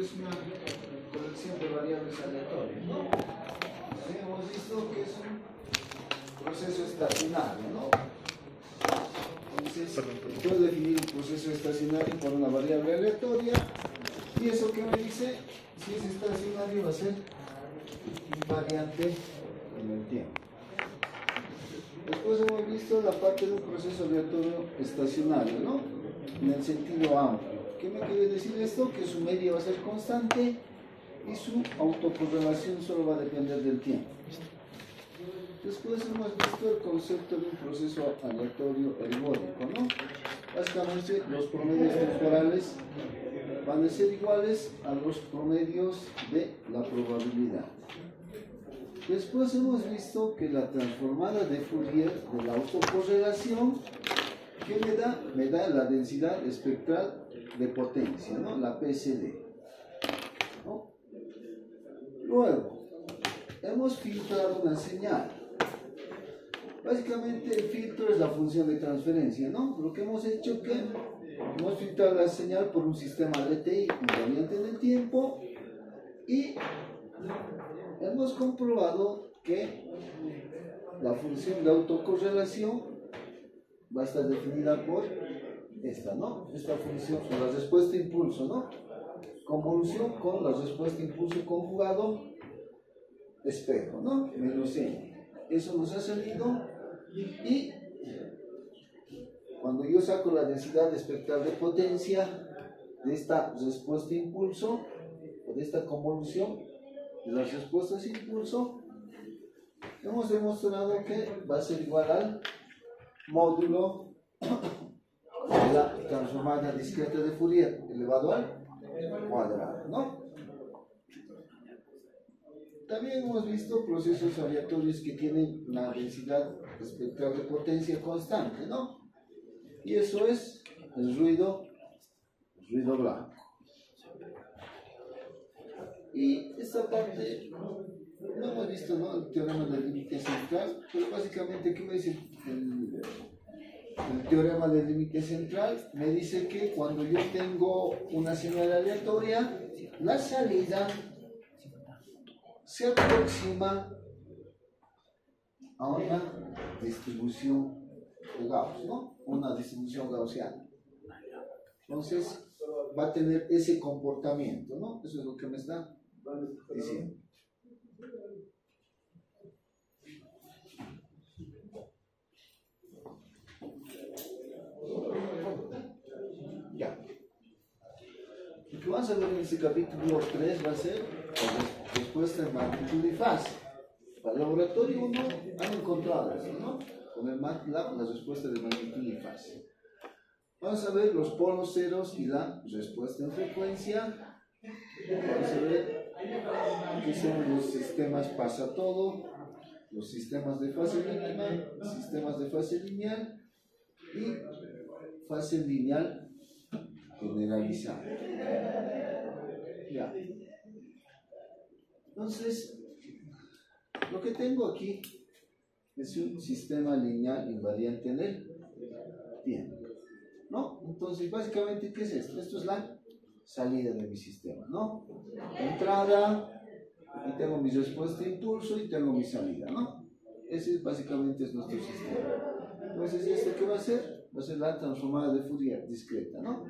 es una colección de variables aleatorias, ¿no? Sí, hemos visto que es un proceso estacionario, ¿no? Entonces, puedo definir un proceso estacionario por una variable aleatoria, y eso que me dice, si es estacionario va a ser invariante en el tiempo. Después hemos visto la parte de un proceso aleatorio estacionario, ¿no? En el sentido amplio. ¿Qué me quiere decir esto? Que su media va a ser constante y su autocorrelación solo va a depender del tiempo. Después hemos visto el concepto de un proceso aleatorio ergódico, ¿no? Básicamente los promedios temporales van a ser iguales a los promedios de la probabilidad. Después hemos visto que la transformada de Fourier de la autocorrelación, ¿qué me da? Me da la densidad espectral de potencia, ¿no? La PSD, ¿no? Luego, hemos filtrado una señal. Básicamente el filtro es la función de transferencia, ¿no? Lo que hemos hecho es que hemos filtrado la señal por un sistema LTI invariante en el tiempo y hemos comprobado que la función de autocorrelación va a estar definida por esta, ¿no? Esta función, la respuesta impulso, ¿no? Convolución con la respuesta impulso conjugado espejo, ¿no? Menos n. Eso nos ha salido y cuando yo saco la densidad espectral de potencia de esta respuesta impulso o de esta convolución de las respuestas impulso, hemos demostrado que va a ser igual al módulo de la transformada discreta de Fourier elevado al cuadrado, ¿no? También hemos visto procesos aleatorios que tienen una densidad espectral de potencia constante, ¿no? Y eso es el ruido blanco. Y esta parte no hemos visto, ¿no? El teorema del límite central, pero básicamente, ¿qué me dice el teorema del límite central? Me dice que cuando yo tengo una señal aleatoria, la salida se aproxima a una distribución de Gauss, ¿no? Una distribución gaussiana. Entonces, va a tener ese comportamiento, ¿no? Eso es lo que me está diciendo. Ya. Lo que vamos a ver en este capítulo 3 va a ser la respuesta en magnitud y fase. Para el laboratorio 1 han encontrado eso, ¿no? Con el MATLAB la respuesta de magnitud y fase. Vamos a ver los polos ceros y la respuesta en frecuencia. Vamos a ver qué son los sistemas pasa todo, los sistemas de fase mínima, sistemas de fase lineal y fase lineal generalizada. Ya. Entonces, lo que tengo aquí es un sistema lineal invariante en el tiempo, ¿no? Entonces, básicamente, ¿qué es esto? Esto es la salida de mi sistema, ¿no? Entrada, y tengo mi respuesta impulso y tengo mi salida, ¿no? Ese básicamente es nuestro sistema. Entonces, ¿esto qué va a ser? Va a ser la transformada de Fourier discreta, ¿no?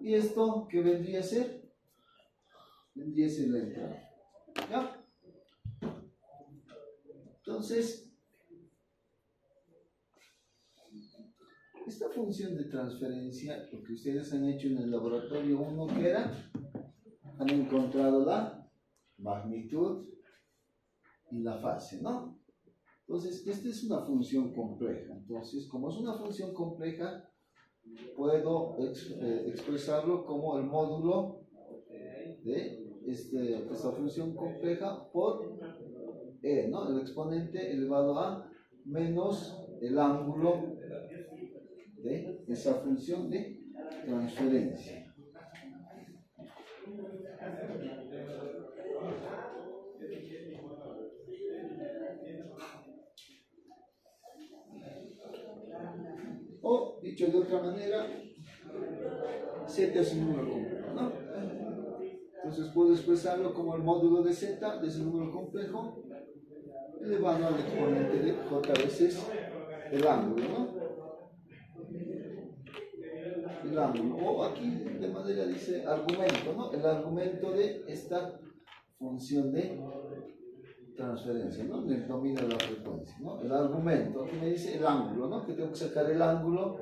¿Y esto qué vendría a ser? Vendría a ser la entrada, ¿ya? Entonces, esta función de transferencia, lo que ustedes han hecho en el laboratorio 1, que era, han encontrado la magnitud y la fase, ¿no? Entonces, esta es una función compleja. Entonces, como es una función compleja, puedo expresarlo como el módulo de esta función compleja por e, ¿no? El exponente elevado a menos el ángulo de esa función de transferencia. O, dicho de otra manera, Z es un número complejo, ¿no? Entonces puedo expresarlo como el módulo de z de ese número complejo elevado al exponente de j veces el ángulo, ¿no? El ángulo. O aquí de manera dice argumento, ¿no? El argumento de esta función de transferencia, ¿no? Del dominio de la frecuencia, ¿no? El argumento, aquí me dice el ángulo, ¿no? Que tengo que sacar el ángulo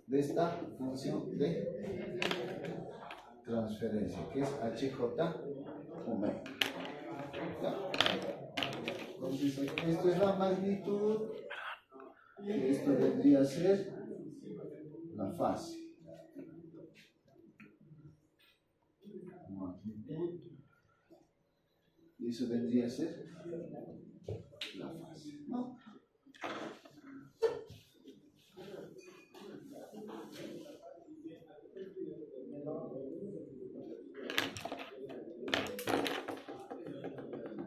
de esta función de transferencia, que es HJ omega. Entonces, esto es la magnitud, y esto vendría a ser la fase. Magnitud, y eso vendría a ser la fase, ¿no?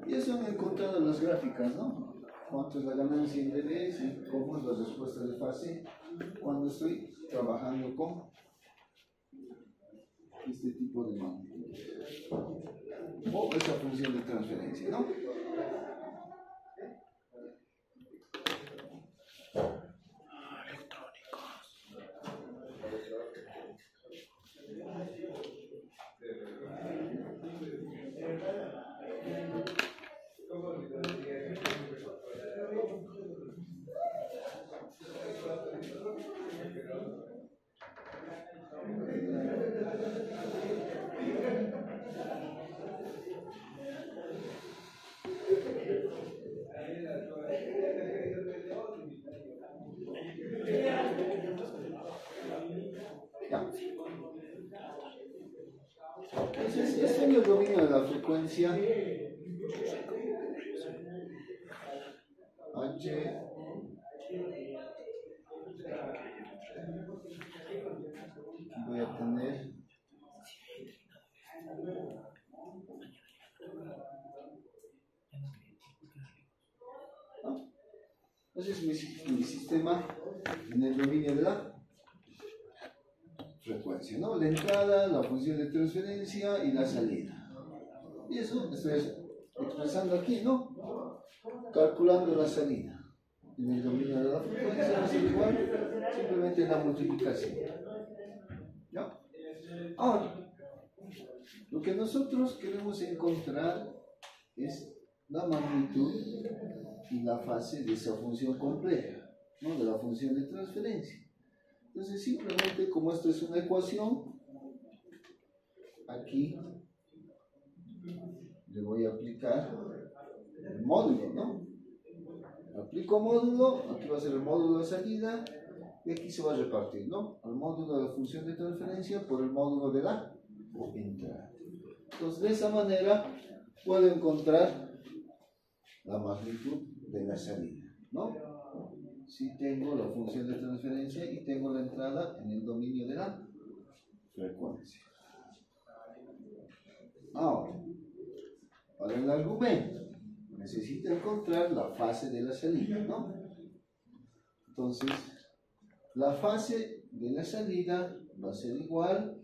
Y eso han encontrado las gráficas, ¿no? Cuánto es la ganancia en DDS y cómo es la respuesta de fase cuando estoy trabajando con este tipo de magnitudes. O esa función de transferencia, ¿no? Entonces, este es el dominio de la frecuencia H. Voy a tener entonces mi sistema en el dominio de la frecuencia, ¿no? La entrada, la función de transferencia y la salida. Y eso estoy expresando aquí, ¿no? Calculando la salida. En el dominio de la frecuencia es igual simplemente la multiplicación. ¿Ya? Ahora, lo que nosotros queremos encontrar es la magnitud y la fase de esa función compleja, ¿no? De la función de transferencia. Entonces, simplemente como esto es una ecuación, aquí le voy a aplicar el módulo, ¿no? Aplico módulo, aquí va a ser el módulo de salida, y aquí se va a repartir, ¿no? El módulo de la función de transferencia por el módulo de la entrada. Entonces, de esa manera puedo encontrar la magnitud de la salida, ¿no? Si tengo la función de transferencia y tengo la entrada en el dominio de la frecuencia. Ahora, para el argumento, necesito encontrar la fase de la salida, ¿no? Entonces, la fase de la salida va a ser igual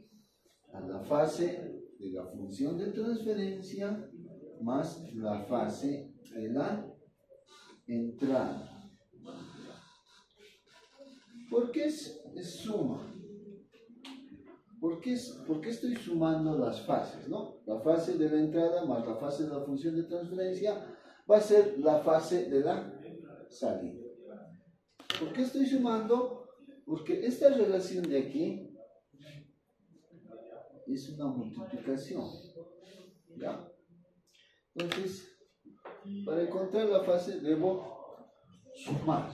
a la fase de la función de transferencia más la fase de la entrada. ¿Por qué es suma? ¿Por qué estoy sumando las fases, ¿no? La fase de la entrada más la fase de la función de transferencia va a ser la fase de la salida. ¿Por qué estoy sumando? Porque esta relación de aquí es una multiplicación, ¿ya? Entonces, para encontrar la fase debo sumar.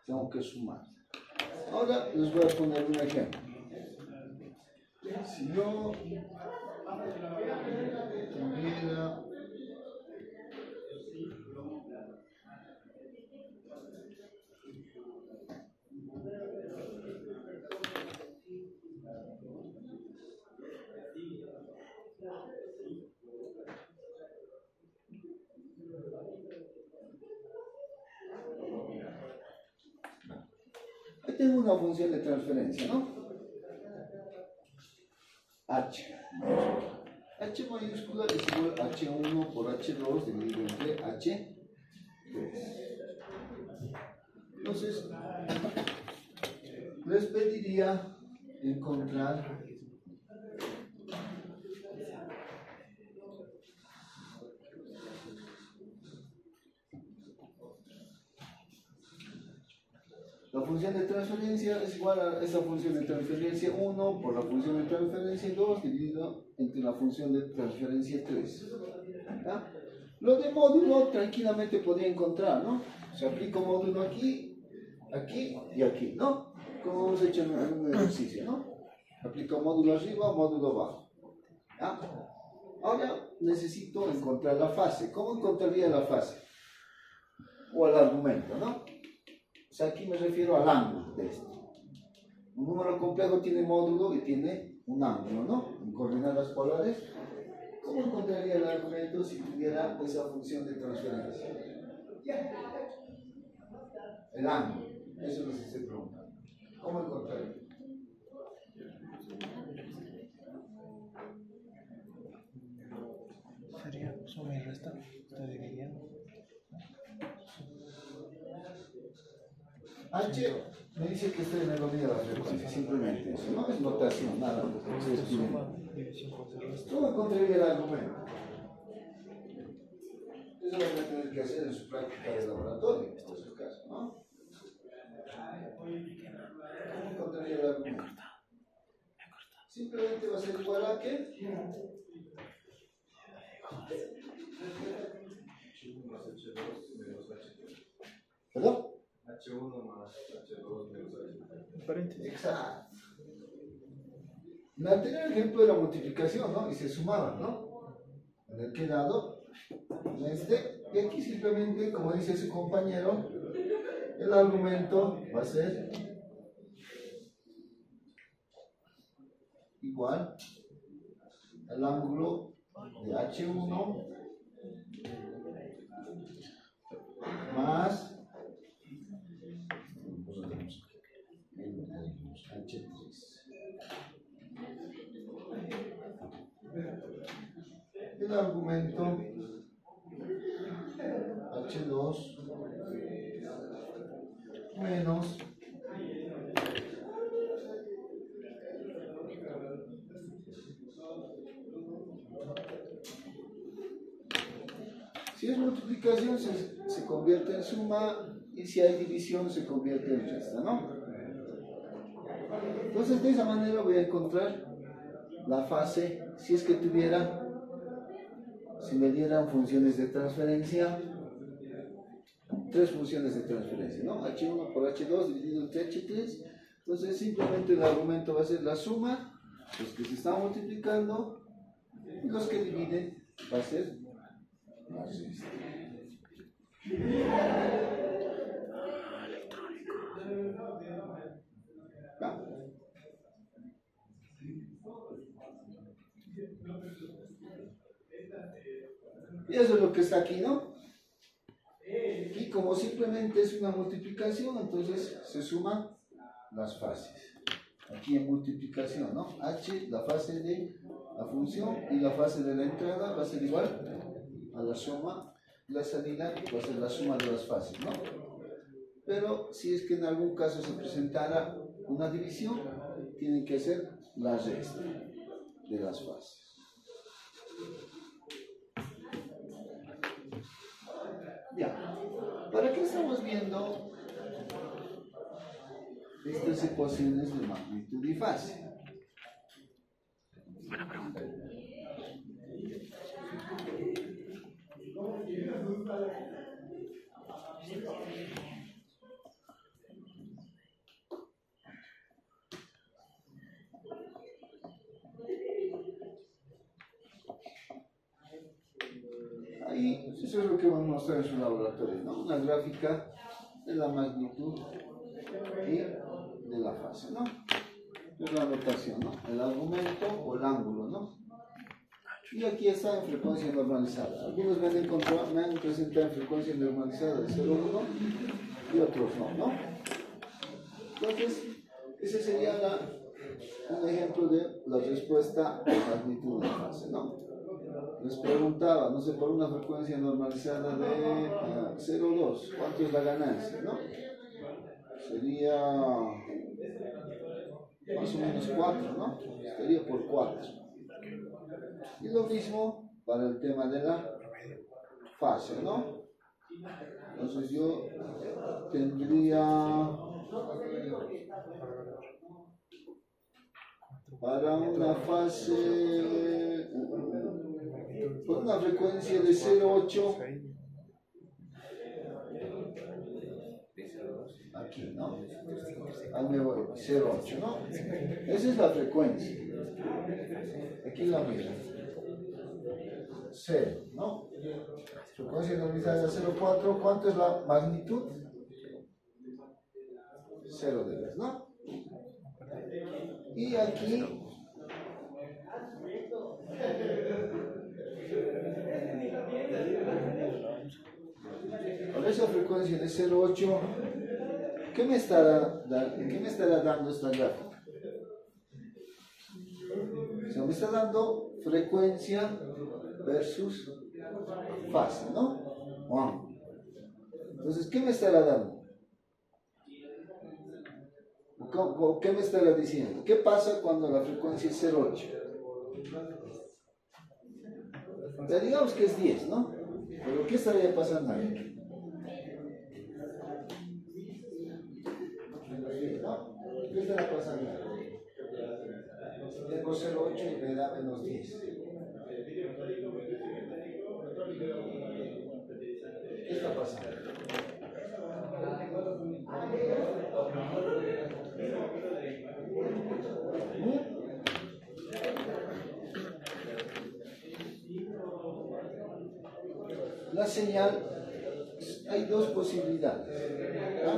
Tengo que sumar. Ahora les voy a poner un ejemplo. Si yo tuviera tengo una función de transferencia, ¿no? H H mayúscula es igual a H1 por H2 dividido entre H3. Entonces, les pediría encontrar la función de transferencia es igual a esa función de transferencia 1 por la función de transferencia 2 dividido entre la función de transferencia 3. ¿Ya? Lo de módulo tranquilamente podría encontrar, ¿no? Se aplica módulo aquí, aquí y aquí, ¿no? Como hemos hecho en un ejercicio, ¿no? Aplico módulo arriba, módulo abajo. ¿Ya? Ahora necesito encontrar la fase. ¿Cómo encontraría la fase? O el argumento, ¿no? O sea, aquí me refiero al ángulo de esto. Un número complejo tiene módulo y tiene un ángulo, ¿no? En coordenadas polares. ¿Cómo encontraría el argumento si tuviera esa función de transferencia? El ángulo. Eso es lo que se pregunta. ¿Cómo encontraría? Sería suma y resta, estoy dividiendo. H me dice que estoy en el dominio de la frecuencia, simplemente eso, no es notación, nada. ¿Cómo encontraría el argumento? Eso lo van a tener que hacer en su práctica de laboratorio, en su caso, ¿no? ¿Cómo encontraría el argumento? Simplemente va a ser igual a ¿qué? ¿Perdón? H1 más H2 menos H3. Exacto. En el anterior ejemplo era multiplicación, ¿no? Y se sumaban, ¿no? En el quedado, en este, y aquí simplemente, como dice su compañero, el argumento va a ser igual al ángulo de H1 más H3. El argumento H2 menos si es multiplicación se convierte en suma y si hay división se convierte en resta, ¿no? Entonces de esa manera voy a encontrar la fase si es que tuviera, si me dieran funciones de transferencia, tres funciones de transferencia, ¿no? H1 por H2 dividido entre H3. Entonces simplemente el argumento va a ser la suma, los que se están multiplicando, y los que dividen va a ser la resta. ¿Va? Y eso es lo que está aquí, ¿no? Y como simplemente es una multiplicación, entonces se suman las fases. Aquí en multiplicación, ¿no? H, la fase de la función y la fase de la entrada va a ser igual a la suma, la salida va a ser la suma de las fases, ¿no? Pero si es que en algún caso se presentara una división, tienen que hacer la resta de las fases. Ya, ¿para qué estamos viendo estas ecuaciones de magnitud y fase? Buena pregunta. Ahí, eso es lo que vamos a mostrar en su laboratorio, ¿no? Una gráfica de la magnitud y de la fase, ¿no? Es la notación, ¿no? El argumento o el ángulo, ¿no? Y aquí está en frecuencia normalizada. Algunos me han presentado en frecuencia normalizada de 0,1 y otros no, ¿no? Entonces, esa sería un ejemplo de la respuesta de magnitud de fase, ¿no? Les preguntaba, no sé, por una frecuencia normalizada de 0,2, ¿cuánto es la ganancia, no? Sería más o menos 4, ¿no? Sería por 4. Y lo mismo para el tema de la fase, ¿no? Entonces yo tendría para una fase con una frecuencia de 0,8 aquí, ¿no? Ahí me voy, 0,8, ¿no? Esa es la frecuencia. Aquí la misma. 0, ¿no? Frecuencia normalizada de 0,4. ¿Cuánto es la magnitud? 0 dB, ¿no? Y aquí con esa frecuencia de 0,8, ¿qué me estará dando esta gráfica? O sea, me está dando frecuencia versus fase, ¿no? Wow. Entonces, ¿qué me estará dando? ¿Qué me estará diciendo? ¿Qué pasa cuando la frecuencia es 0,8? Ya digamos que es 10, ¿no? Pero ¿qué estaría pasando ahí? ¿No? ¿Qué estará pasando ahí? Tengo 0,8 y me da menos 10. ¿Qué está pasando? La señal, hay dos posibilidades, ¿no?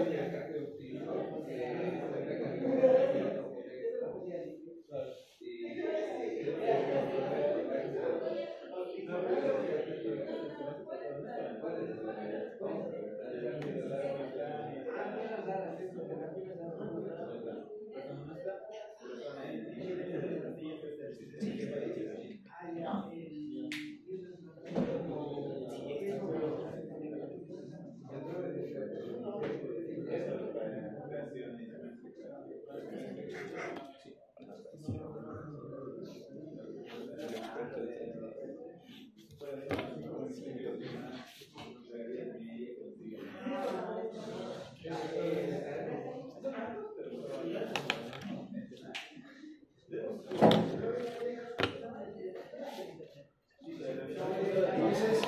Entonces,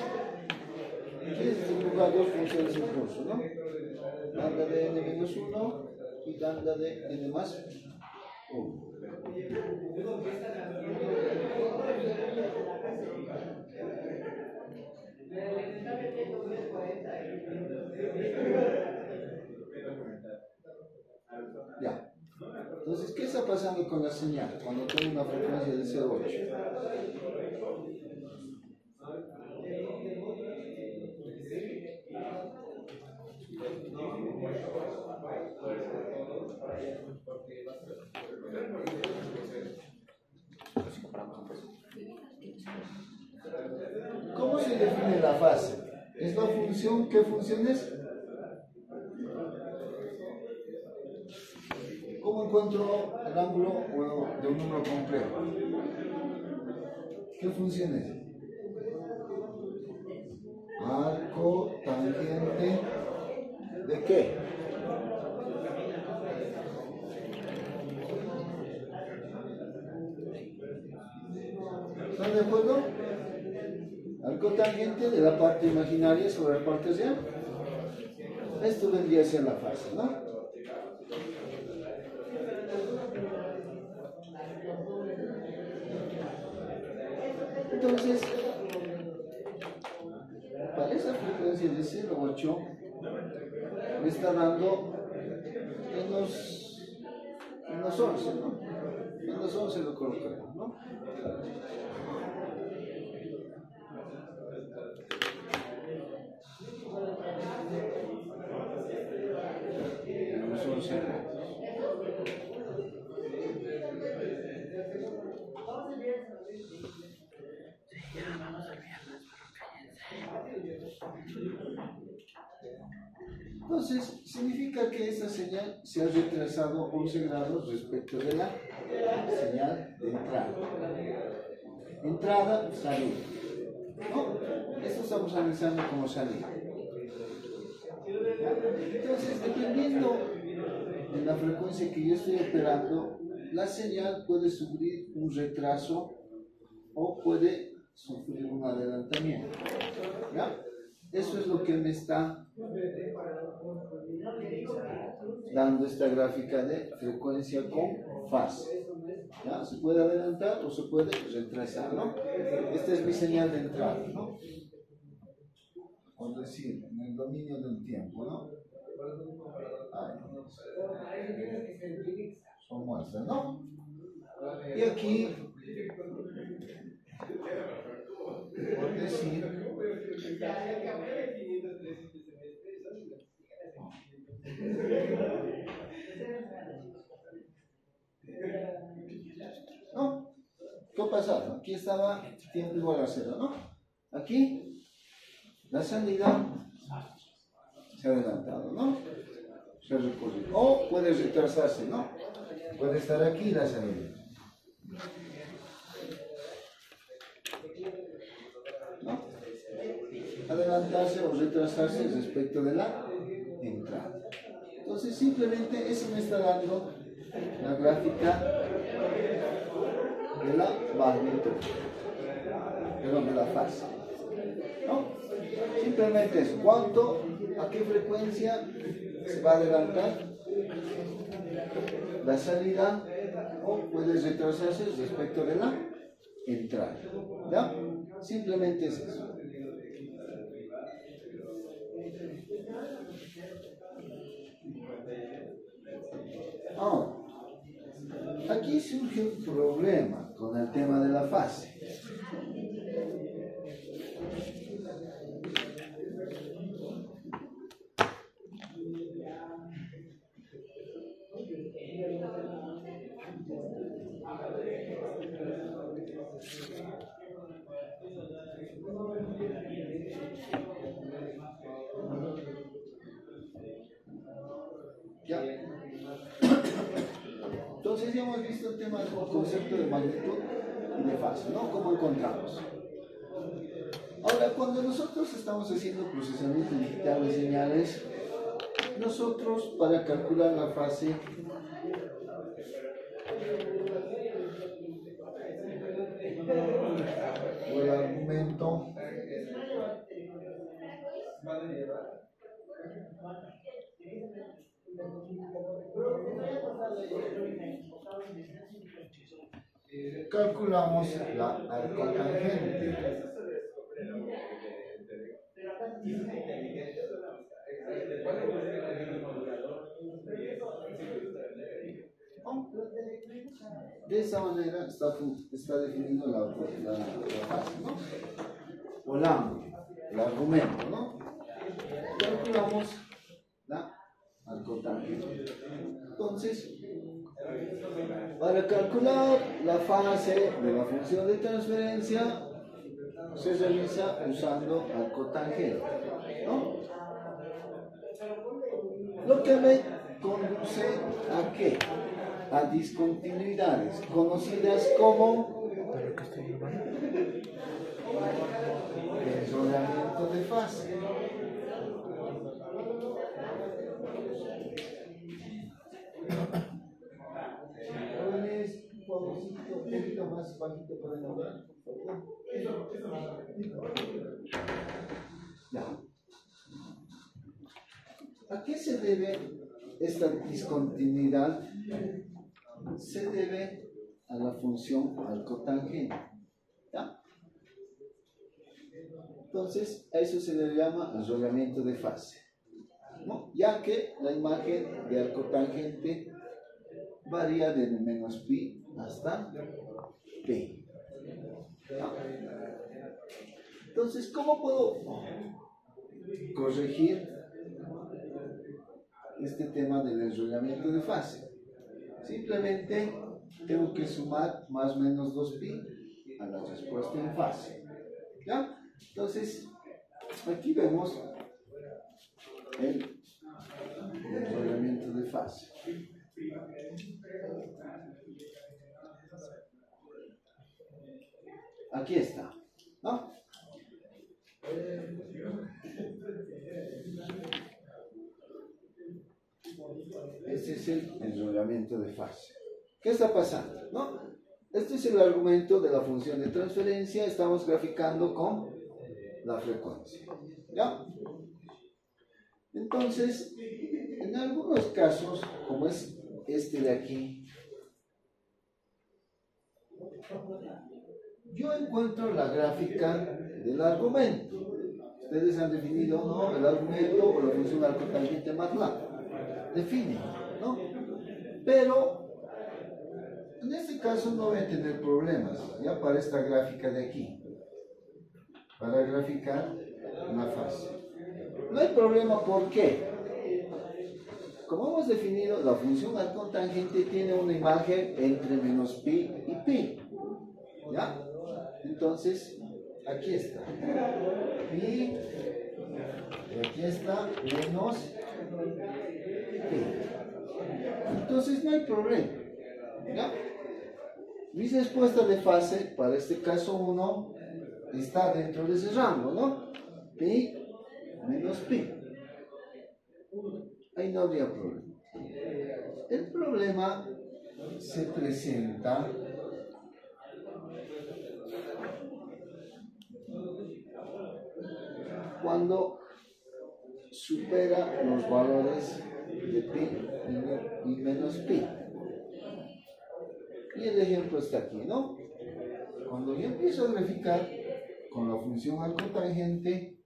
quieres dibujar dos funciones en curso, ¿no? Lambda de n-1 y lambda de n más 1. Ya. Entonces, ¿qué está pasando con la señal cuando tengo una frecuencia de 0,8? ¿Cómo se define la fase? ¿Es la función? ¿Qué función es? ¿Cómo encuentro el ángulo de un número complejo? ¿Qué función es? Arco tangente ¿de qué? ¿Están de acuerdo? Arco tangente de la parte imaginaria sobre la parte real. Esto vendría a ser la fase, ¿no? Entonces, para esa frecuencia de 0,8 me está dando menos 11, ¿no? Menos 11 lo colocamos, ¿no? Menos 11. Entonces, significa que esta señal se ha retrasado 11 grados respecto de la señal de entrada. Entrada, salida. ¿No? Esto estamos analizando como salida. Entonces, dependiendo de la frecuencia que yo estoy operando, la señal puede sufrir un retraso o puede sufrir un adelantamiento. ¿Ya? Eso es lo que me está dando esta gráfica de frecuencia con fase. ¿Ya? Se puede adelantar o se puede retrasar, ¿no? Esta es mi señal de entrada, ¿no? Por decir, en el dominio del tiempo, ¿no? Ahí. Son muestras, ¿no? Y aquí, por decir, ¿no? ¿Qué ha pasado? Aquí estaba tiempo igual a 0, ¿no? Aquí, la salida se ha adelantado, ¿no? Se ha recorrido. O puede retrasarse, ¿no? Puede estar aquí la salida. ¿No? Adelantarse o retrasarse respecto de la entrada. Entonces, simplemente eso me está dando la gráfica de la magnitud, perdón, de la fase. ¿No? Simplemente es a qué frecuencia se va a adelantar la salida o puede retrasarse respecto de la entrada. ¿Ya? Simplemente es eso. Ahora, aquí surge un problema con el tema de la fase. ¿Ya? Entonces ya hemos visto el tema del concepto de magnitud y de fase, ¿no? ¿Cómo encontramos? Ahora, cuando nosotros estamos haciendo procesamiento digital de señales, nosotros para calcular la fase o el argumento calculamos la arcotangente. De esa manera está definido la fase, ¿no? O el ángulo, el argumento, ¿no? Calculamos la arcotangente. Entonces, para calcular la fase de la función de transferencia, se realiza usando arcotangente, ¿no? Lo que me conduce a ¿qué? A discontinuidades conocidas como enrollamiento de fase. Jóvenes, un favorcito, un poquito más bajito para nombrar, por favor. Ya. ¿A qué se debe esta discontinuidad? Se debe a la función arcotangente. ¿Ya? Entonces, a eso se le llama enrollamiento de fase, ¿no? Ya que la imagen de arcotangente varía de menos pi hasta p. ¿Ya? Entonces, ¿cómo puedo corregir este tema del enrollamiento de fase? Simplemente tengo que sumar más o menos 2pi a la respuesta en fase. ¿Ya? Entonces, aquí vemos el enrollamiento de fase. Aquí está, ¿no? Este es el enrollamiento de fase. ¿Qué está pasando? ¿No? Este es el argumento de la función de transferencia. Estamos graficando con la frecuencia. ¿Ya? Entonces, en algunos casos, como es este de aquí, yo encuentro la gráfica del argumento. Ustedes han definido, ¿no?, el argumento o la función arcotangente MATLAB. Definen, ¿no? Pero en este caso no voy a tener problemas, ya para esta gráfica de aquí, para graficar la fase. No hay problema, ¿por qué? Como hemos definido, la función arcotangente tiene una imagen entre menos pi y pi. ¿Ya? Entonces, aquí está. Pi, y aquí está menos pi. Entonces no hay problema. ¿Ya? Mi respuesta de fase para este caso 1 está dentro de ese rango, ¿no? Pi menos pi. Ahí no habría problema. El problema se presenta cuando supera los valores de pi y menos pi. Y el ejemplo está aquí, ¿no? Cuando yo empiezo a graficar con la función arcotangente,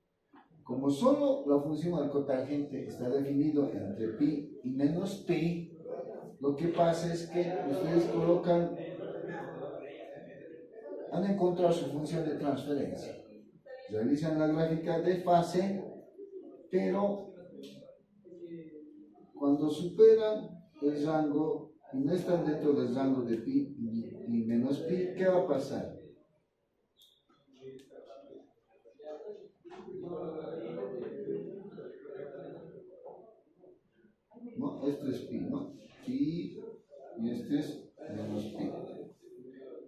como solo la función arcotangente está definido entre pi y menos pi, lo que pasa es que ustedes colocan, han encontrado su función de transferencia. Realizan la gráfica de fase, pero cuando superan el rango y no están dentro del rango de pi y menos pi, ¿qué va a pasar? ¿No? Esto es pi, ¿no? Pi y este es menos pi.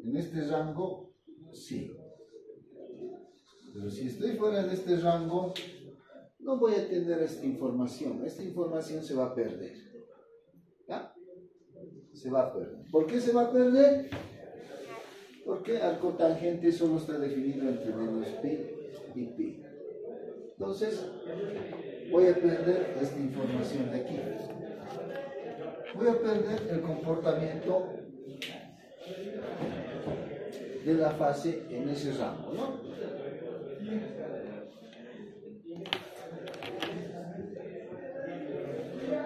En este rango, sí. Pero si estoy fuera de este rango, no voy a tener esta información. Esta información se va a perder. ¿Ya? Se va a perder. ¿Por qué se va a perder? Porque arcotangente solo está definido entre menos pi y pi. Entonces, voy a perder esta información de aquí. Voy a perder el comportamiento de la fase en ese rango, ¿no?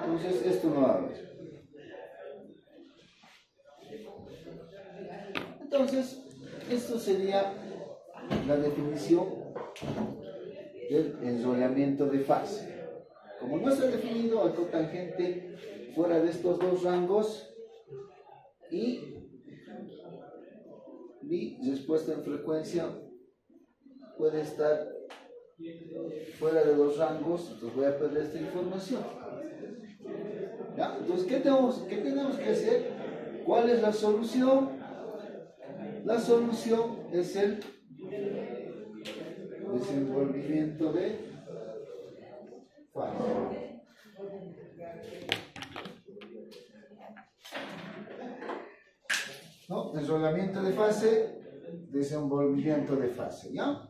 Entonces, esto no va a haber. Entonces, esto sería la definición del enrollamiento de fase. Como no está definido arcotangente fuera de estos dos rangos y mi respuesta en frecuencia puede estar fuera de los rangos, entonces voy a perder esta información. ¿Ya? Entonces, ¿qué tenemos que hacer? ¿Cuál es la solución? La solución es el desenvolvimiento de fase. ¿No? Enrollamiento de fase, desenvolvimiento de fase, ¿ya?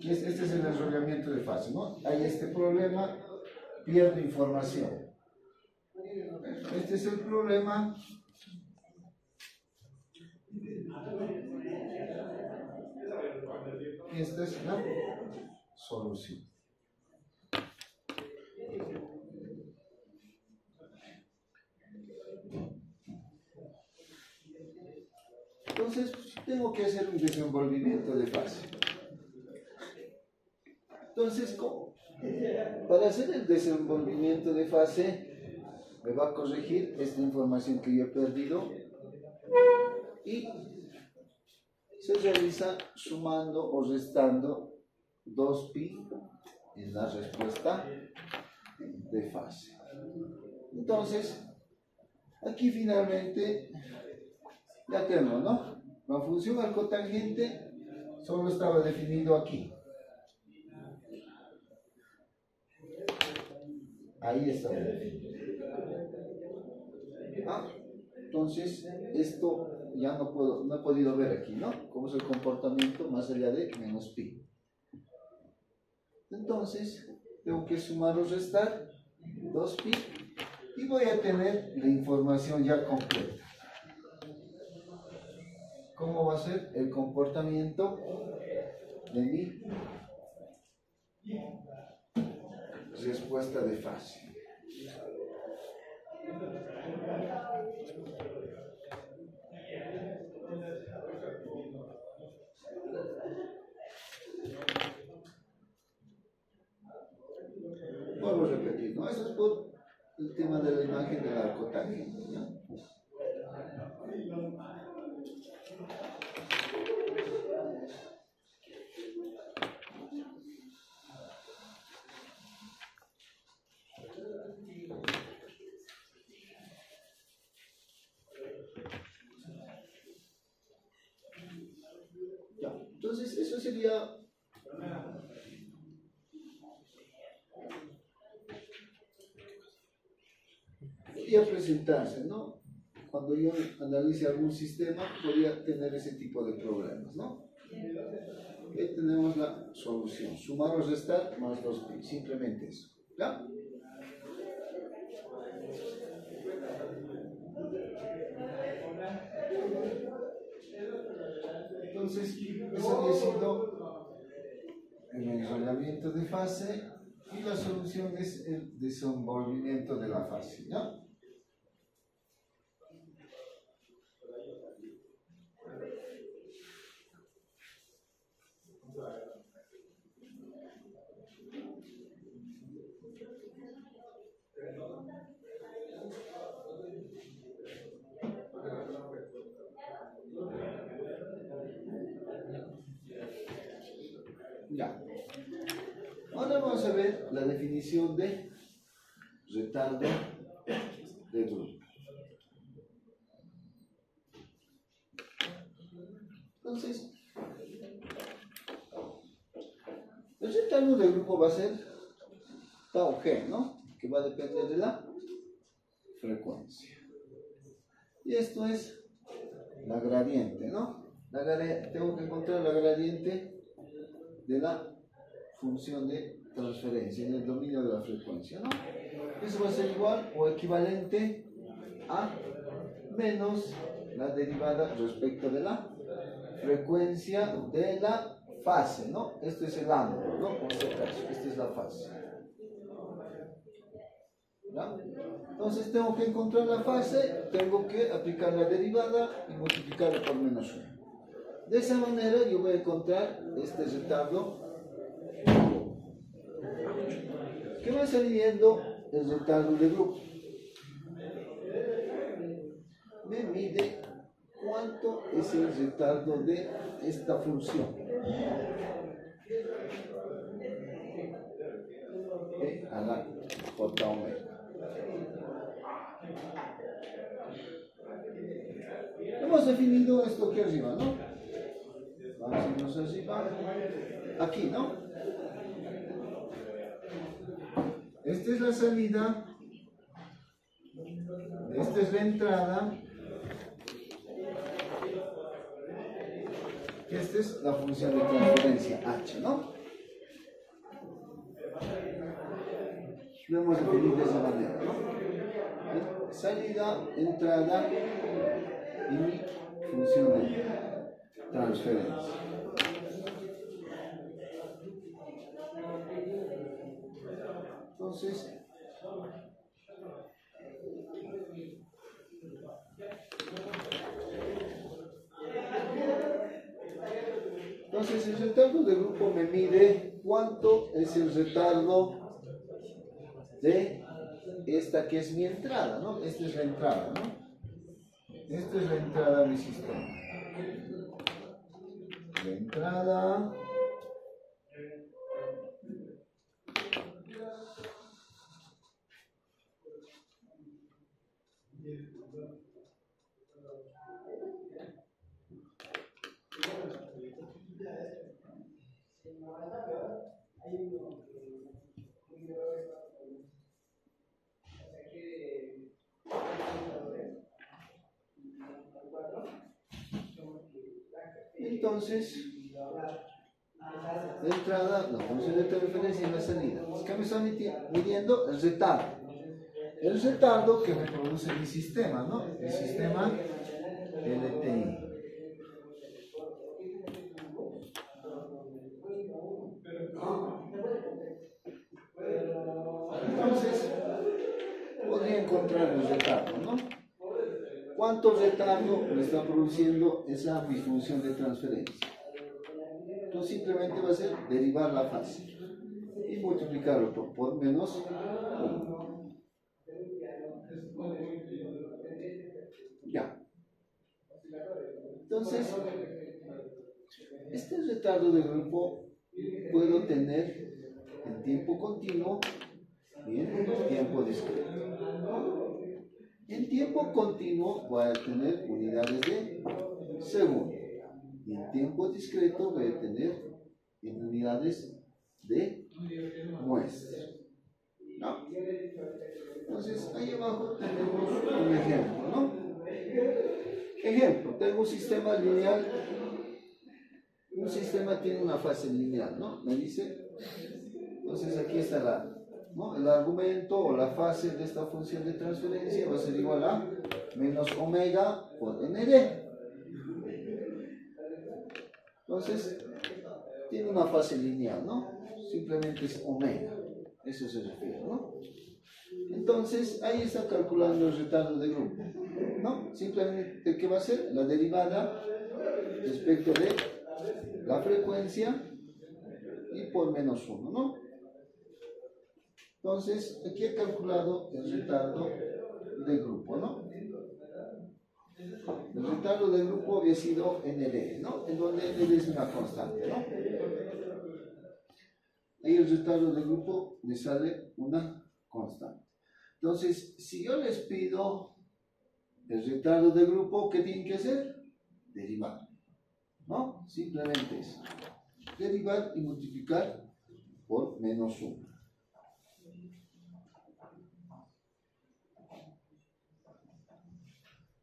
Este es el enrollamiento de fase, ¿no? Hay este problema, pierdo información. Este es el problema. Y esta es la solución. Entonces, tengo que hacer un desenvolvimiento de fase. Entonces, ¿cómo? Para hacer el desenvolvimiento de fase, me va a corregir esta información que yo he perdido y se realiza sumando o restando 2pi en la respuesta de fase. Entonces, aquí finalmente ya tenemos, ¿no? La función arcotangente solo estaba definido aquí. Ahí estaba definido. Entonces, esto ya no he podido ver aquí, ¿no? Cómo es el comportamiento más allá de menos pi. Entonces, tengo que sumar o restar 2pi y voy a tener la información ya completa. ¿Cómo va a ser el comportamiento de mi respuesta de fase? Vuelvo a repetir, ¿no? Eso es por el tema de la imagen del arco tangente, ¿no? Ya, entonces eso sería podría presentarse, ¿no? Cuando yo analice algún sistema, podría tener ese tipo de problemas, ¿no? Aquí tenemos la solución, sumar o restar más 2pi, simplemente eso, ¿ya? Entonces, ese había sido el enrollamiento de fase y la solución es el desenvolvimiento de la fase, ¿ya? Ya. Ahora vamos a ver la definición de retardo de grupo. Entonces, el retardo de grupo va a ser tau g, ¿no? Que va a depender de la frecuencia. Y esto es la gradiente, ¿no? Tengo que encontrar la gradiente de la función de transferencia en el dominio de la frecuencia, ¿no? Eso va a ser igual o equivalente a menos la derivada respecto de la frecuencia de la fase, ¿no? Este es el ángulo, ¿no? Por este caso, esta es la fase. ¿Ya? Entonces tengo que encontrar la fase, tengo que aplicar la derivada y multiplicarla por menos 1. De esa manera yo voy a encontrar este retardo. ¿Qué va saliendo el retardo de grupo? Me mide cuánto es el retardo de esta función. A la j omega. Hemos definido esto aquí arriba, ¿no? Vamos a irnos arriba. Aquí, ¿no? Esta es la salida. Esta es la entrada. Esta es la función de transferencia h, ¿no? Lo hemos definido de esa manera, ¿no? Salida, entrada y mi función de transferencia. Entonces el retardo de grupo me mide cuánto es el retardo de esta que es mi entrada, ¿no? Esta es la entrada, ¿no? Esta es la entrada a mi sistema. La entrada Entonces, la entrada, la función de transferencia y la salida. ¿Qué me está midiendo? El retardo. El retardo que me produce mi sistema, ¿no? El sistema LTI. Entonces, podría encontrar el retardo, ¿no? ¿Cuánto retardo me está produciendo esa mi función de transferencia? Entonces simplemente va a ser derivar la fase y multiplicarlo por menos 1. Ya. Entonces, este retardo de grupo puedo tener en tiempo continuo y en tiempo discreto. En tiempo continuo voy a tener unidades de segundo y en tiempo discreto voy a tener en unidades de muestra. ¿No? Entonces, ahí abajo tenemos un ejemplo, ¿no? Ejemplo, tengo un sistema lineal. Un sistema tiene una fase lineal, ¿no? Me dice, entonces aquí está ¿no? El argumento o la fase de esta función de transferencia va a ser igual a menos omega por ND. Entonces, tiene una fase lineal, ¿no? Simplemente es omega. Eso se refiere, ¿no? Entonces, ahí está calculando el retardo de grupo, ¿no? Simplemente, ¿qué va a ser? La derivada respecto de la frecuencia y por menos 1, ¿no? Entonces, aquí he calculado el retardo de grupo, ¿no? El retardo de grupo había sido ND, ¿no? En donde ND es una constante, ¿no? Ahí el retardo de grupo me sale una constante. Entonces, si yo les pido el retardo de grupo, ¿qué tienen que hacer? Derivar, ¿no? Simplemente es derivar y multiplicar por menos 1.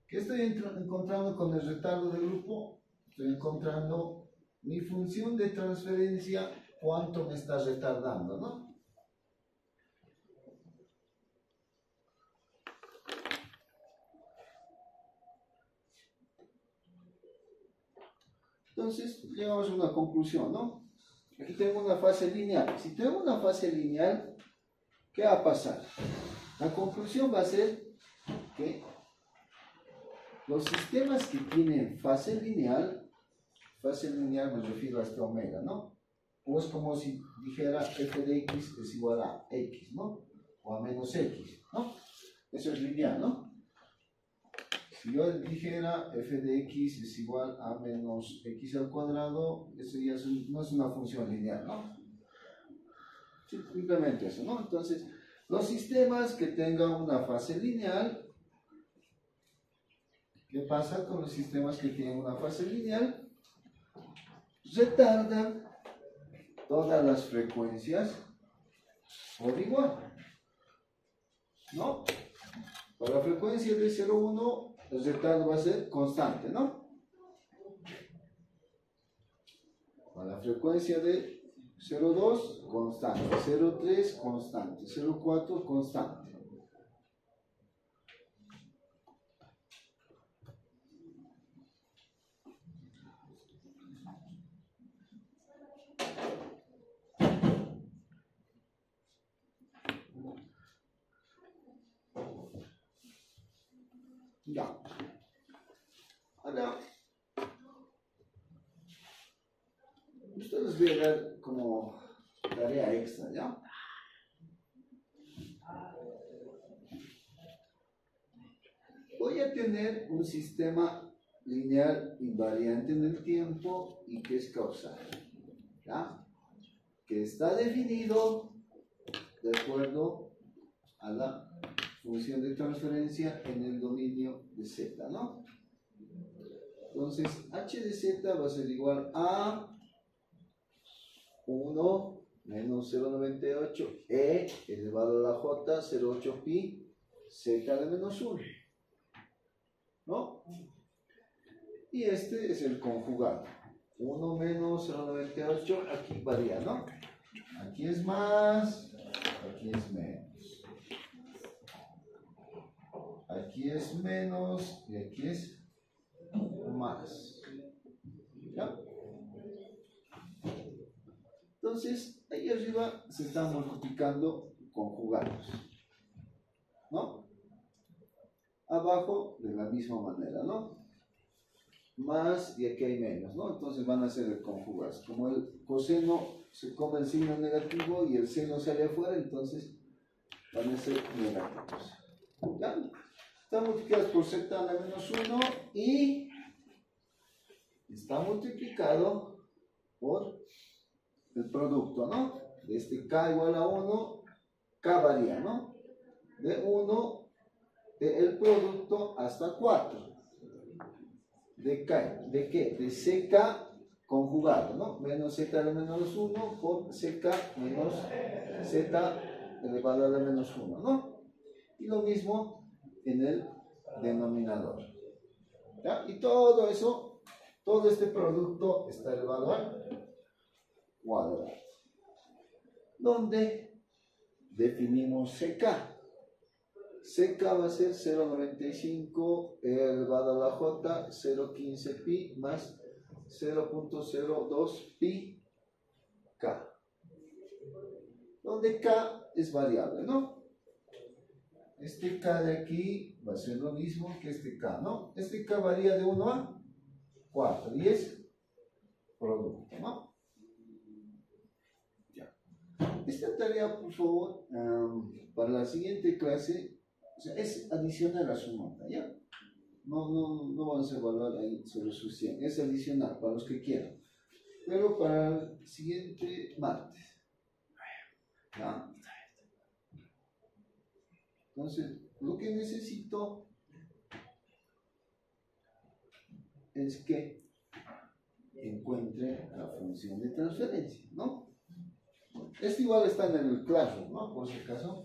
¿Qué estoy encontrando con el retardo de grupo? Estoy encontrando mi función de transferencia, cuánto me está retardando, ¿no? Entonces, llegamos a una conclusión, ¿no? Aquí tengo una fase lineal. Si tengo una fase lineal, ¿qué va a pasar? La conclusión va a ser que los sistemas que tienen fase lineal me refiero a este omega, ¿no? O es como si dijera f de x es igual a x, ¿no? O a menos x, ¿no? Eso es lineal, ¿no? Si yo dijera f de x es igual a menos x al cuadrado, eso ya no es una función lineal, ¿no? Simplemente eso, ¿no? Entonces, los sistemas que tengan una fase lineal, ¿qué pasa con los sistemas que tienen una fase lineal? Retardan todas las frecuencias por igual, ¿no? Para la frecuencia de 0,1 el retardo va a ser constante, ¿no? Para la frecuencia de 0,2 constante, 0,3 constante, 0,4 constante. Ya. Ahora, ustedes voy a dar como tarea extra, ¿ya? Voy a tener un sistema lineal invariante en el tiempo y que es causal, ¿ya? Que está definido de acuerdo a la función de transferencia en el dominio de Z, ¿no? Entonces, h de z va a ser igual a 1 menos 0,98 E elevado a la J 0,8 pi Z de menos 1. ¿No? Y este es el conjugado. 1 menos 0,98, aquí varía, ¿no? Aquí es más, aquí es menos. Aquí es menos y aquí es más. ¿Ya? Entonces, ahí arriba se están multiplicando conjugados. ¿No? Abajo de la misma manera, ¿no? Más y aquí hay menos, ¿no? Entonces van a ser conjugados. Como el coseno se come el signo negativo y el seno sale afuera, entonces van a ser negativos. ¿Ya? Están multiplicados por z a la menos 1 y está multiplicado por el producto, ¿no? De este k igual a 1, k varía, ¿no? De 1, el producto hasta 4. ¿De qué? De ck conjugado, ¿no? Menos z a la menos 1 por ck menos z elevado a la menos 1, ¿no? Y lo mismo en el denominador. ¿Ya? Y todo eso, todo este producto está elevado al cuadrado. Donde definimos ck. ck va a ser 0,95 elevado a la j, 0,15 pi más 0,02 pi k. Donde k es variable, ¿no? Este k de aquí va a ser lo mismo que este k, ¿no? Este k varía de 1 a 4 y es producto, ¿no? Ya. Esta tarea, por favor, para la siguiente clase, o sea, es adicional a su nota, ¿ya? No vamos a evaluar ahí sobre su 100, es adicional para los que quieran. Pero para el siguiente martes, ¿ya? Entonces, lo que necesito es que encuentre la función de transferencia, ¿no? Esto igual está en el Classroom, ¿no? Por si acaso.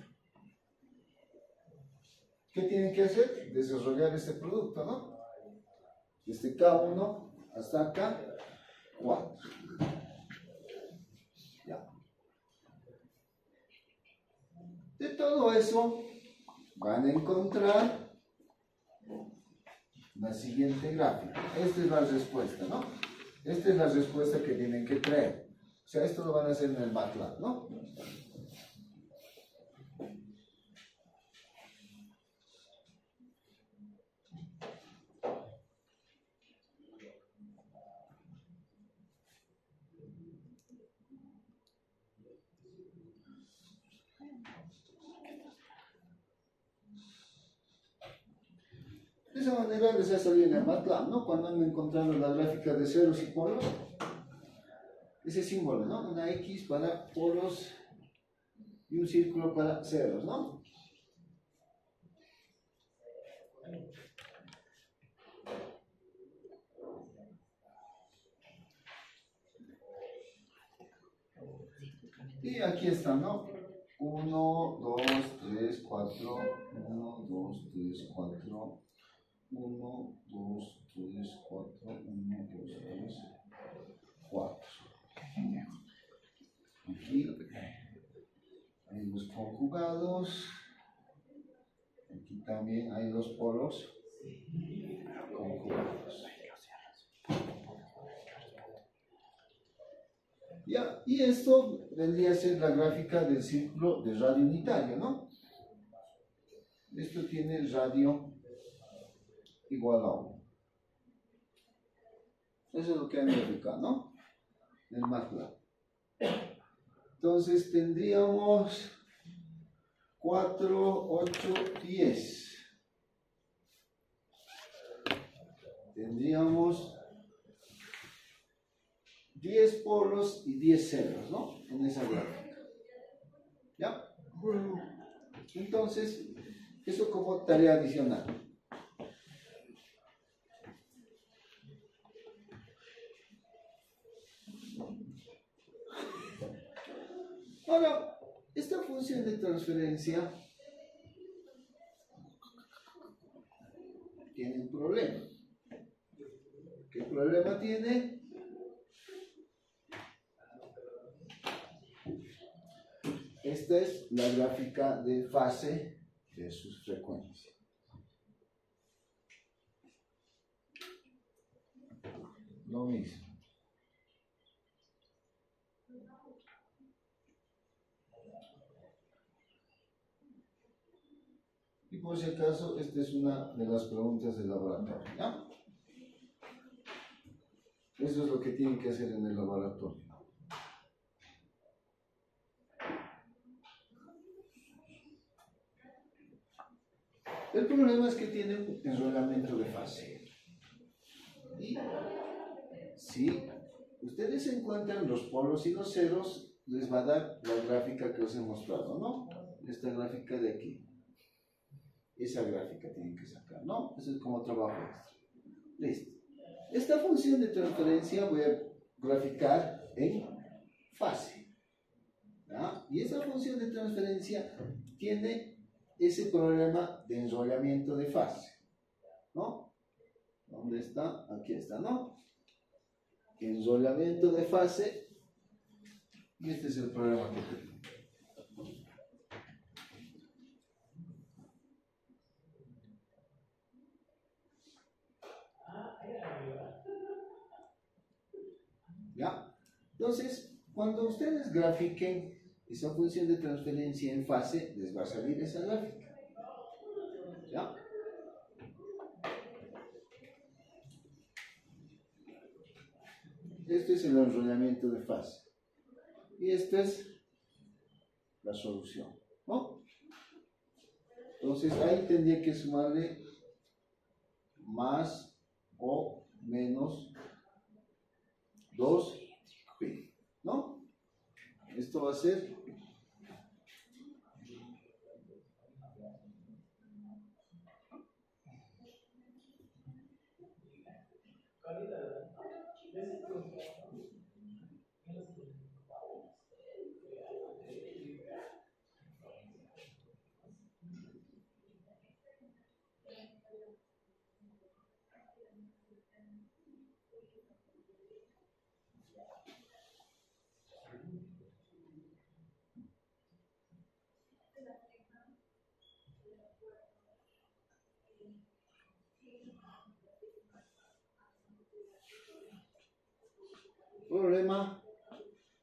¿Qué tienen que hacer? Desarrollar este producto, ¿no? Desde K1 hasta K4. Ya. De todo eso van a encontrar la siguiente gráfica. Esta es la respuesta, ¿no? Esta es la respuesta que tienen que traer. O sea, esto lo van a hacer en el MATLAB, ¿no? De esa manera les ha salido en el MATLAB, ¿no? Cuando han encontrado la gráfica de ceros y polos, ese símbolo, ¿no? Una X para polos y un círculo para ceros, ¿no? Y aquí está, ¿no? 1, 2, 3, 4, 1, 2, 3, 4, 1, 2, 3, 4, 1, 2, 3, 4. Aquí hay los conjugados. Aquí también hay los polos conjugados. Ya, y esto vendría a ser la gráfica del círculo de radio unitario, ¿no? Esto tiene radio igual a 1. Eso es lo que han aplicado, ¿no? El MATLAB. Entonces tendríamos 4, 8, 10. Tendríamos 10 polos y 10 ceros, ¿no? En esa gráfica. ¿Ya? Entonces, eso como tarea adicional. Ahora, esta función de transferencia tiene un problema. ¿Qué problema tiene? Esta es la gráfica de fase de sus frecuencias. Lo mismo. Y por si acaso, esta es una de las preguntas del laboratorio, ¿ya? Eso es lo que tienen que hacer en el laboratorio. El problema es que tiene un enrolamiento de fase. Y si ustedes encuentran los polos y los ceros, les va a dar la gráfica que os he mostrado, ¿no? Esta gráfica de aquí. Esa gráfica tienen que sacar, ¿no? Eso es como trabajo extra. Listo. Esta función de transferencia voy a graficar en fase, ¿ya? Y esa función de transferencia tiene ese problema de enrollamiento de fase, ¿no? ¿Dónde está? Aquí está, ¿no? Enrollamiento de fase. Y este es el problema que tengo. ¿Ya? Entonces, cuando ustedes grafiquen esa función de transferencia en fase, les va a salir esa gráfica. ¿Ya? Este es el enrollamiento de fase. Y esta es la solución, ¿no? Entonces, ahí tendría que sumarle más o menos 2p, ¿no? Esto va a ser problema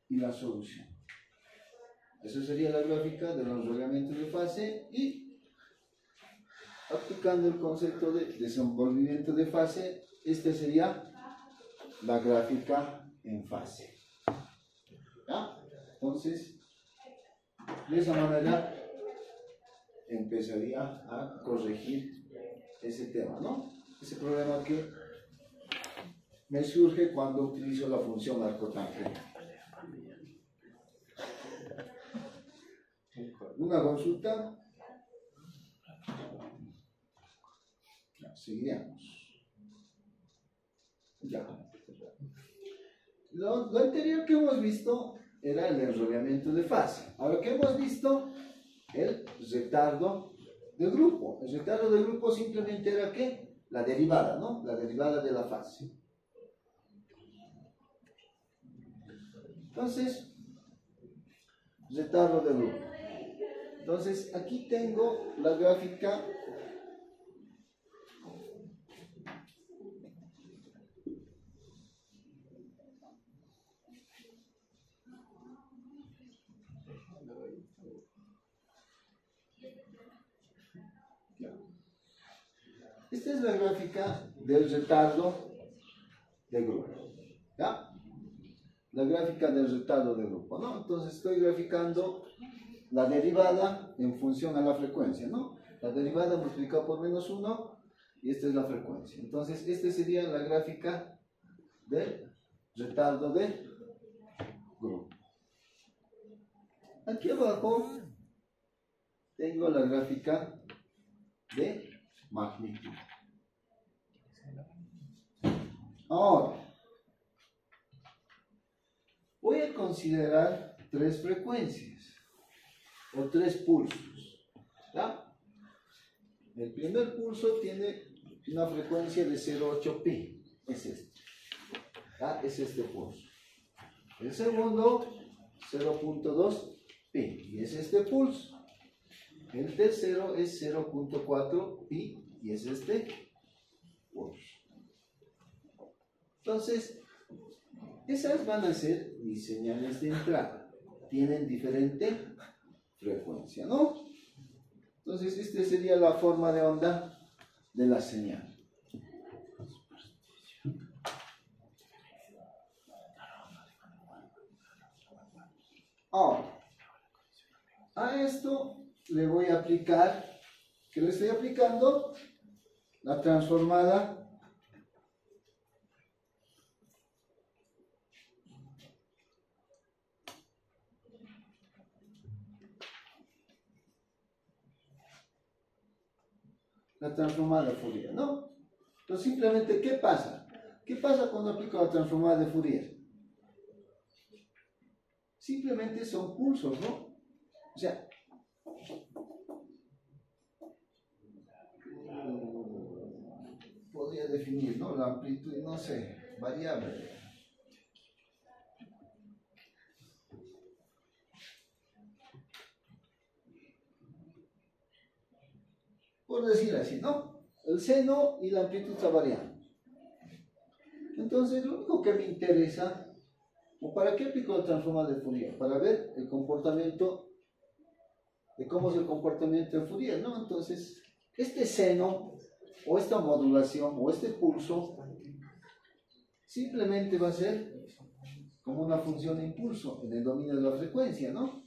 y la solución. Esa sería la gráfica del enrollamiento de fase y aplicando el concepto de desenvolvimiento de fase, esta sería la gráfica en fase. ¿Ya? Entonces, de esa manera empezaría a corregir ese tema, ¿no? Ese problema que me surge cuando utilizo la función arcotangente. ¿Una consulta? Ya, seguiríamos. Ya. Lo anterior que hemos visto era el enrollamiento de fase. Ahora, ¿qué hemos visto? El retardo de grupo. El retardo de grupo simplemente era ¿qué? La derivada, ¿no? La derivada de la fase. Entonces, retardo de grupo. Entonces, aquí tengo la gráfica esta es la gráfica del retardo de grupo, ¿ya? La gráfica del retardo de grupo, ¿no? Entonces estoy graficando la derivada en función a la frecuencia, ¿no? La derivada multiplicada por menos 1 y esta es la frecuencia. Entonces, esta sería la gráfica del retardo de grupo. Aquí abajo tengo la gráfica de magnitud. Ahora, voy a considerar tres frecuencias o tres pulsos. ¿Ya? El primer pulso tiene una frecuencia de 0,8 pi, es este. ¿Ya? Es este pulso. El segundo, 0,2 pi, y es este pulso. El tercero es 0,4 pi, y es este pulso. Entonces, esas van a ser mis señales de entrada. Tienen diferente frecuencia, ¿no? Entonces, esta sería la forma de onda de la señal. Ahora, a esto le voy a aplicar, ¿qué le estoy aplicando? La transformada de Fourier, ¿no? Entonces, simplemente, ¿qué pasa? ¿Qué pasa cuando aplico la transformada de Fourier? Simplemente son pulsos, ¿no? O sea, podría definir, ¿no? La amplitud, no sé, variable. Por decir así, ¿no? El seno y la amplitud está variando. Entonces, lo único que me interesa, ¿o para qué aplico la transformada de Fourier? Para ver el comportamiento, de cómo es el comportamiento de Fourier, ¿no? Entonces, este seno, o esta modulación, o este pulso, simplemente va a ser como una función de impulso en el dominio de la frecuencia, ¿no?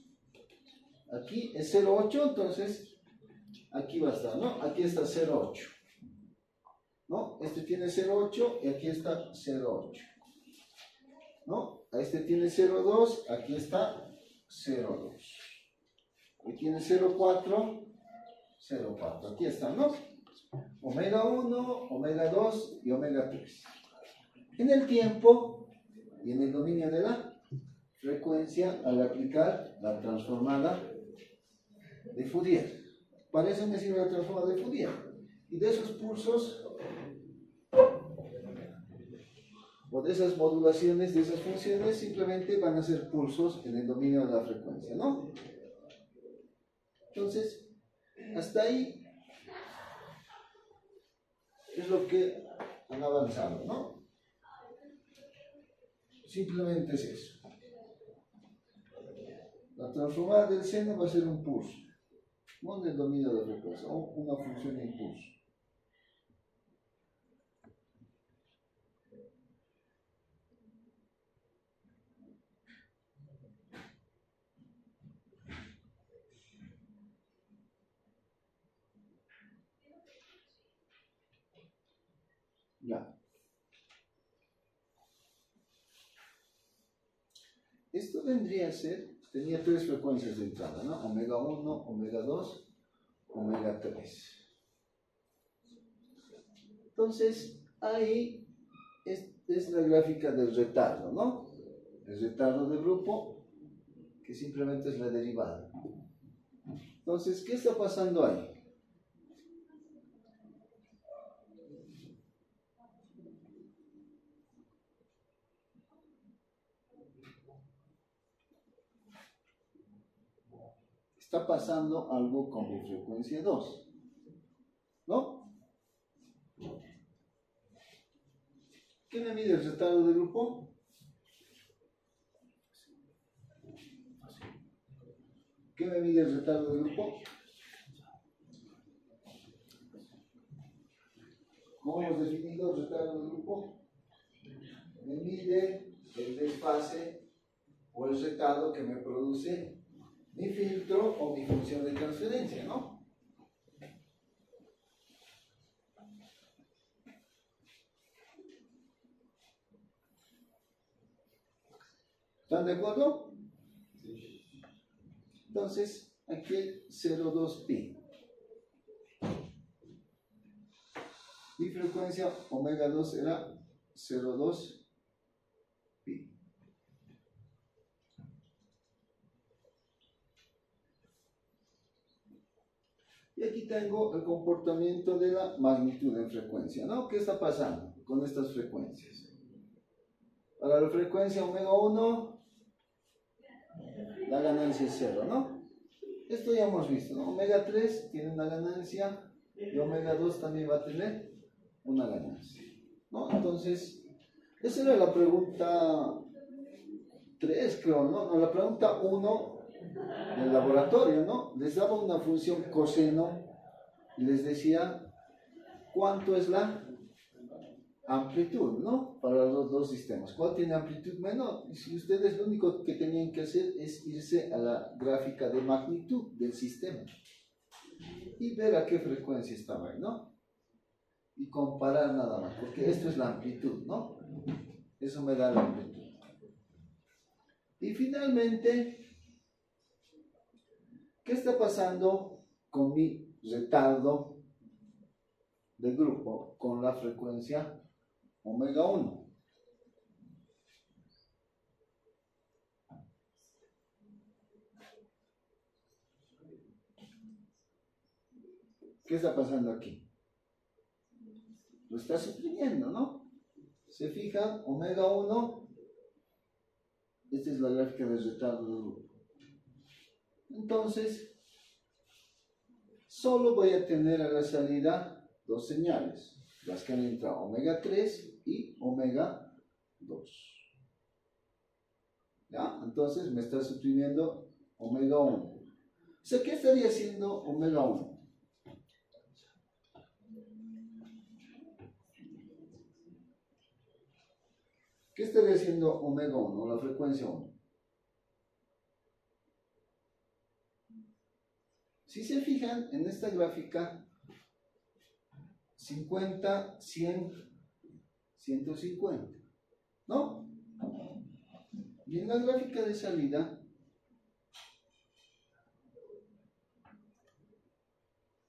Aquí es 0,8, entonces aquí va a estar, ¿no? Aquí está 0,8, ¿no? Este tiene 0,8 y aquí está 0,8, ¿no? Este tiene 0,2, aquí está 0,2. Aquí tiene 0,4, 0,4. Aquí está, ¿no? Omega 1, omega 2 y omega 3. En el tiempo y en el dominio de la frecuencia, al aplicar la transformada de Fourier. Para eso me sirve la transformada de Fourier. Y de esos pulsos, o de esas modulaciones, de esas funciones, simplemente van a ser pulsos en el dominio de la frecuencia, ¿no? Entonces, hasta ahí es lo que han avanzado, ¿no? Simplemente es eso. La transformada del seno va a ser un pulso, no en el dominio de la frecuencia, o una función de impulso. Ya. Esto vendría a ser, tenía tres frecuencias de entrada, ¿no? Omega 1, omega 2, omega 3. Entonces, ahí es la gráfica del retardo, ¿no? El retardo de grupo, que simplemente es la derivada. Entonces, ¿qué está pasando ahí? Está pasando algo con mi frecuencia 2, ¿no? ¿Qué me mide el retardo de grupo? ¿Qué me mide el retardo de grupo? ¿Cómo hemos definido el retardo de grupo? Me mide el desfase o el retardo que me produce mi filtro o mi función de transferencia, ¿no? ¿Están de acuerdo? Entonces, aquí el 0,2 pi. Mi frecuencia omega 2 será 0,2 pi. Y aquí tengo el comportamiento de la magnitud en frecuencia, ¿no? ¿Qué está pasando con estas frecuencias? Para la frecuencia omega 1, la ganancia es 0, ¿no? Esto ya hemos visto, ¿no? Omega 3 tiene una ganancia y omega 2 también va a tener una ganancia, ¿no? Entonces, esa era la pregunta 3, creo, ¿no? No, la pregunta 1 del laboratorio, ¿no? Les daba una función coseno y les decía cuánto es la amplitud, ¿no? Para los dos sistemas. ¿Cuál tiene amplitud menor? Y si ustedes lo único que tenían que hacer es irse a la gráfica de magnitud del sistema y ver a qué frecuencia estaba ahí, ¿no? Y comparar nada más, porque esto es la amplitud, ¿no? Eso me da la amplitud. Y finalmente, ¿qué está pasando con mi retardo de grupo con la frecuencia omega 1? ¿Qué está pasando aquí? Lo está suprimiendo, ¿no? Se fijan, omega 1, esta es la gráfica del retardo de grupo. Entonces, solo voy a tener a la salida dos señales, las que han entrado omega 3 y omega 2. ¿Ya? Entonces me está suprimiendo omega 1. O sea, ¿qué estaría haciendo omega 1? ¿Qué estaría haciendo omega 1, la frecuencia 1? Si se fijan en esta gráfica, 50, 100, 150, ¿no? Y en la gráfica de salida,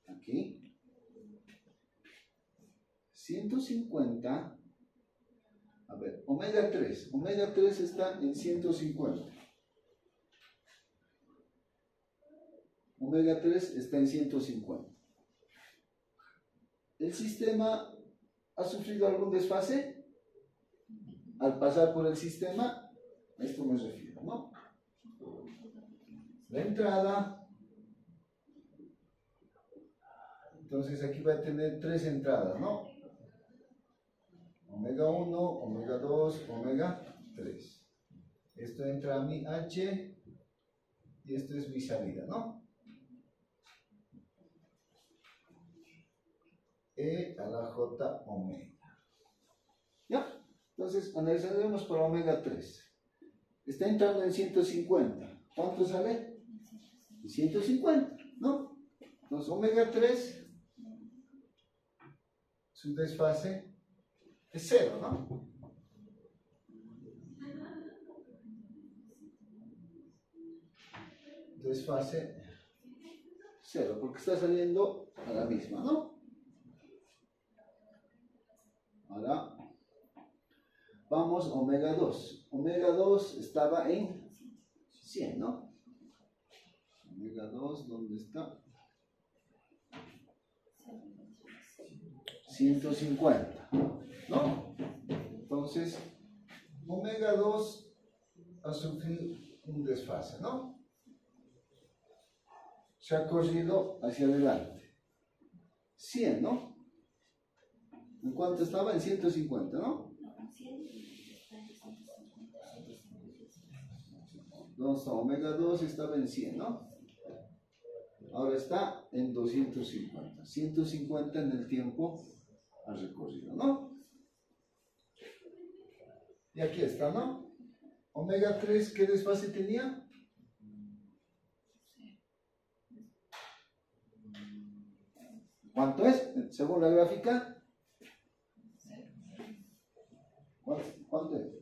aquí, 150, a ver, omega 3 está en 150. Omega 3 está en 150. ¿El sistema ha sufrido algún desfase? Al pasar por el sistema, a esto me refiero, ¿no? La entrada, entonces aquí va a tener tres entradas, ¿no? Omega 1, omega 2, omega 3. Esto entra a mi H y esto es mi salida, ¿no? E a la J omega. ¿Ya? Entonces analizaremos por omega 3. Está entrando en 150. ¿Cuánto sale? 150, ¿no? Entonces omega 3, su desfase es 0, ¿no? Desfase 0, porque está saliendo a la misma, ¿no? Ahora vamos a omega 2. Omega 2 estaba en 100, ¿no? Omega 2, ¿dónde está? 150, ¿no? Entonces, omega 2 ha sufrido un desfase, ¿no? Se ha corrido hacia adelante. 100, ¿no? ¿En cuánto estaba? En 150, ¿no? Entonces, omega 2 estaba en 100, ¿no? Ahora está en 250. 150 en el tiempo ha recorrido, ¿no? Y aquí está, ¿no? Omega 3, ¿qué desfase tenía? ¿Cuánto es? Según la gráfica. ¿Cuánto es?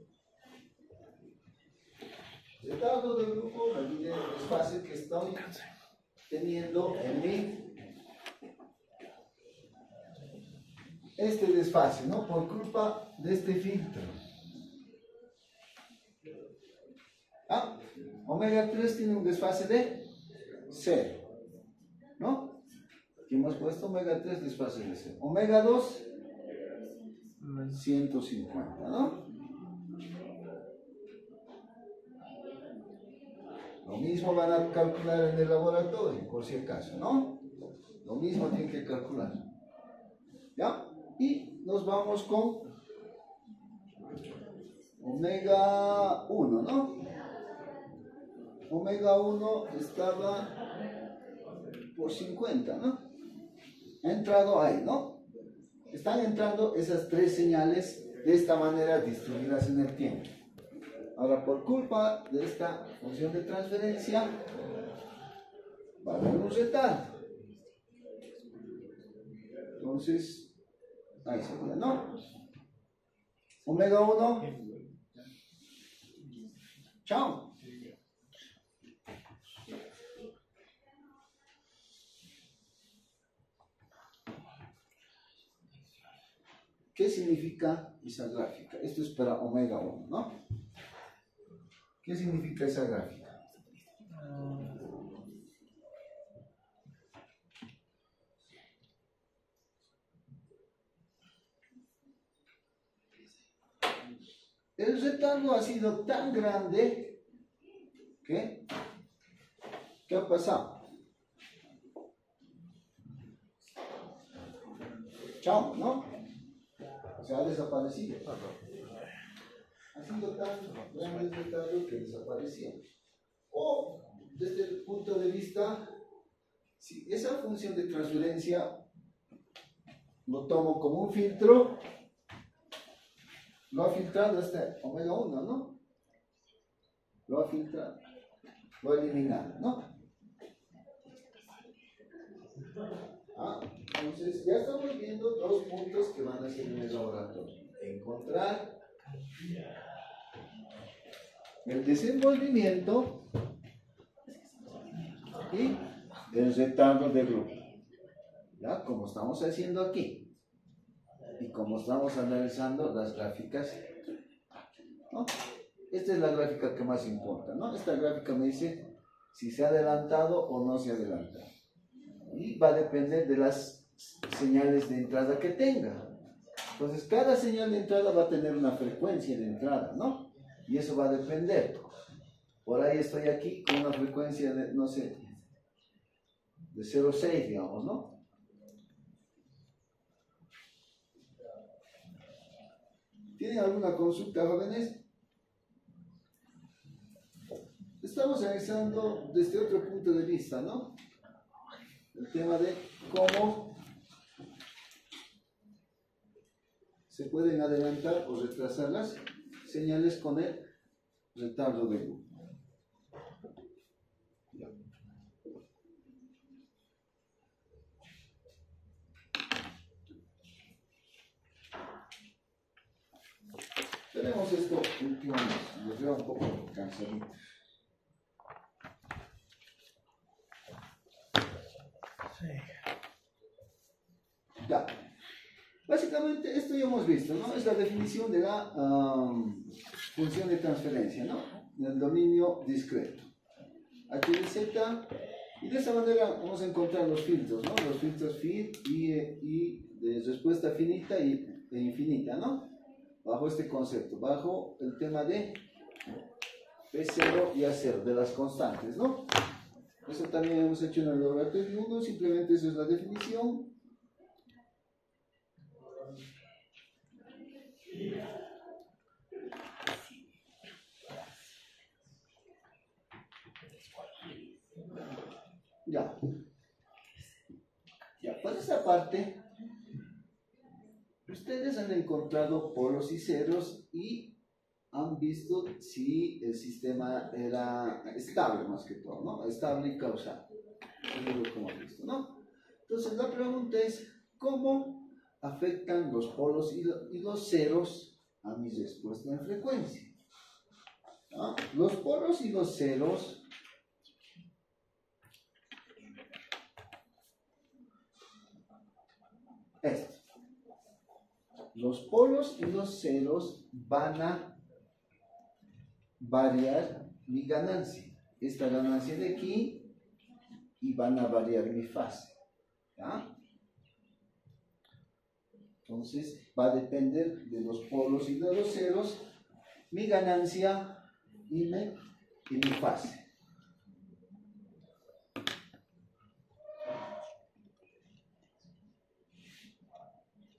El dado del grupo me mide el desfase que estoy teniendo en mí. Este desfase, ¿no? Por culpa de este filtro. Ah, omega 3 tiene un desfase de 0, ¿no? ¿Qué hemos puesto? Omega 3 desfase de 0. Omega 2, 150, ¿no? Lo mismo van a calcular en el laboratorio, por si acaso, ¿no? Lo mismo tienen que calcular. ¿Ya? Y nos vamos con omega 1, ¿no? Omega 1 estaba por 50, ¿no? Ha entrado ahí, ¿no? Están entrando esas tres señales de esta manera distribuidas en el tiempo. Ahora, por culpa de esta función de transferencia, va a haber un retardo. Entonces, ahí sería, ¿no? Omega 1. Chao. ¿Qué significa esa gráfica? Esto es para omega 1, ¿no? ¿Qué significa esa gráfica? El retardo ha sido tan grande que ¿qué ha pasado? Chao, ¿no? Se ha desaparecido. Ha sido tan grande el retardo que desapareció. O, desde el punto de vista, si esa función de transferencia lo tomo como un filtro, lo ha filtrado hasta omega 1, ¿no? Lo ha filtrado, lo ha eliminado, ¿no? Entonces, ya estamos viendo dos puntos que van a ser en el laboratorio. Encontrar el desenvolvimiento y el retardo de grupo. ¿Ya? Como estamos haciendo aquí. Y como estamos analizando las gráficas, ¿no? Esta es la gráfica que más importa, ¿no? Esta gráfica me dice si se ha adelantado o no se ha adelantado. Y va a depender de las señales de entrada que tenga. Entonces, cada señal de entrada va a tener una frecuencia de entrada, ¿no? Y eso va a depender. Por ahí estoy aquí con una frecuencia de, no sé, de 0,6, digamos, ¿no? ¿Tienen alguna consulta, jóvenes? Estamos analizando desde otro punto de vista, ¿no? El tema de cómo se pueden adelantar o retrasar las señales con el retardo de grupo. Tenemos esto últimamente, nos lleva un poco cansadito. Sí. Ya. Básicamente esto ya hemos visto, ¿no? Es la definición de la función de transferencia, ¿no? En el dominio discreto. H de Z, y de esa manera vamos a encontrar los filtros, ¿no? Los filtros FIT y de respuesta finita e infinita, ¿no? Bajo este concepto, bajo el tema de P0 y A0, de las constantes, ¿no? Eso también hemos hecho en el laboratorio 1, simplemente eso es la definición. Ya. Ya, por esa parte, ustedes han encontrado polos y ceros y han visto si el sistema era estable más que todo, ¿no? Estable y causal. Eso es lo que hemos visto, ¿no? Entonces la pregunta es, ¿cómo afectan los polos y los ceros a mi respuesta en frecuencia? ¿No? Los polos y los ceros esto. Los polos y los ceros van a variar mi ganancia. Esta ganancia de aquí, y van a variar mi fase. ¿Ya? Entonces va a depender de los polos y de los ceros mi ganancia y mi fase.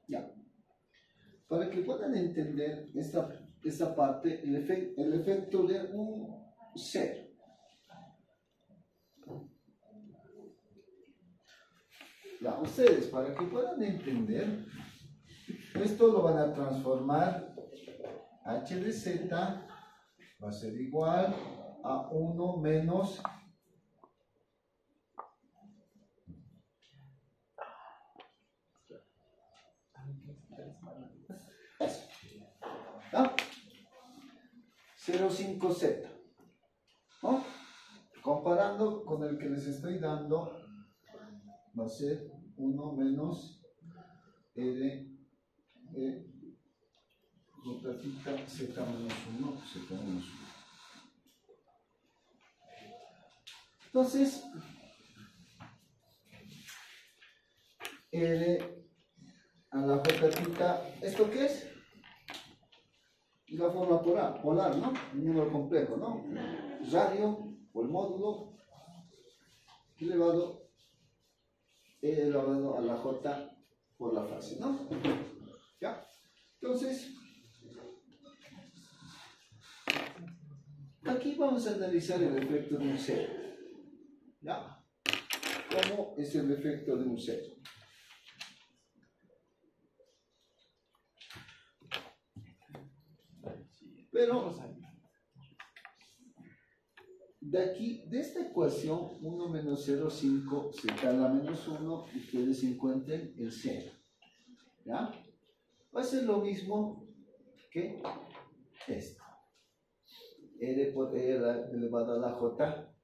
Ya. Para que puedan entender esta parte, el efecto de un cero. Ya, ustedes, para que puedan entender, esto lo van a transformar. H de z va a ser igual a 1 menos ¿no? 0,5z, ¿no? Comparando con el que les estoy dando, va a ser 1 menos R jota theta z menos 1, z menos 1. Entonces, R a la jota theta, ¿esto qué es? La forma polar, ¿no? Un número complejo, ¿no? Radio o el módulo elevado a la j por la fase, ¿no? ¿Ya? Entonces, aquí vamos a analizar el efecto de un cero. ¿Ya? ¿Cómo es el efecto de un cero? Pero, de aquí, de esta ecuación, 1 menos 0,5 se cala menos 1, ustedes encuentren el 0. ¿Ya? Va a ser lo mismo que esto. R por E elevado a la J.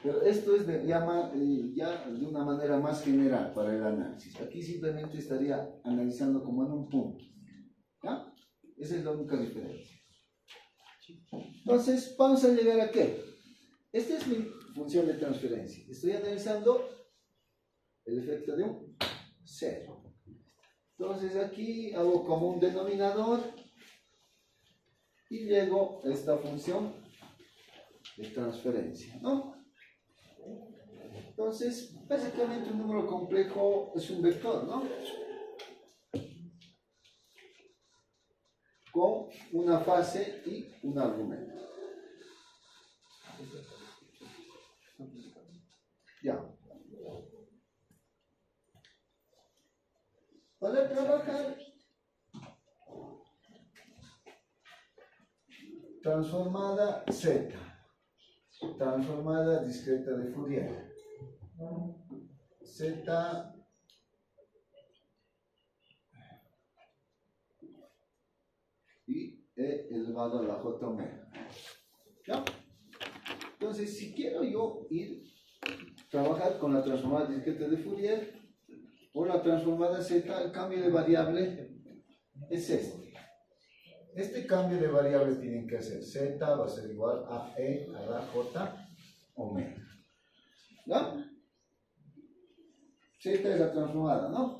Pero esto es ya de una manera más general para el análisis. Aquí simplemente estaría analizando como en un punto. ¿Ya? Esa es la única diferencia. Entonces, vamos a llegar a qué. Esta es mi función de transferencia. Estoy analizando el efecto de un cero. Entonces aquí hago como un denominador y llego a esta función de transferencia, ¿no? Entonces, básicamente un número complejo es un vector, ¿no? Con una fase y un argumento. Ya. Para trabajar, transformada Z, transformada discreta de Fourier. Z y E elevado a la J omega. ¿Ya? Entonces, si quiero yo trabajar con la transformada discreta de Fourier o la transformada Z, el cambio de variable es este. Este cambio de variable tienen que hacer Z va a ser igual a E a la J omega. ¿No? Z es la transformada, ¿no?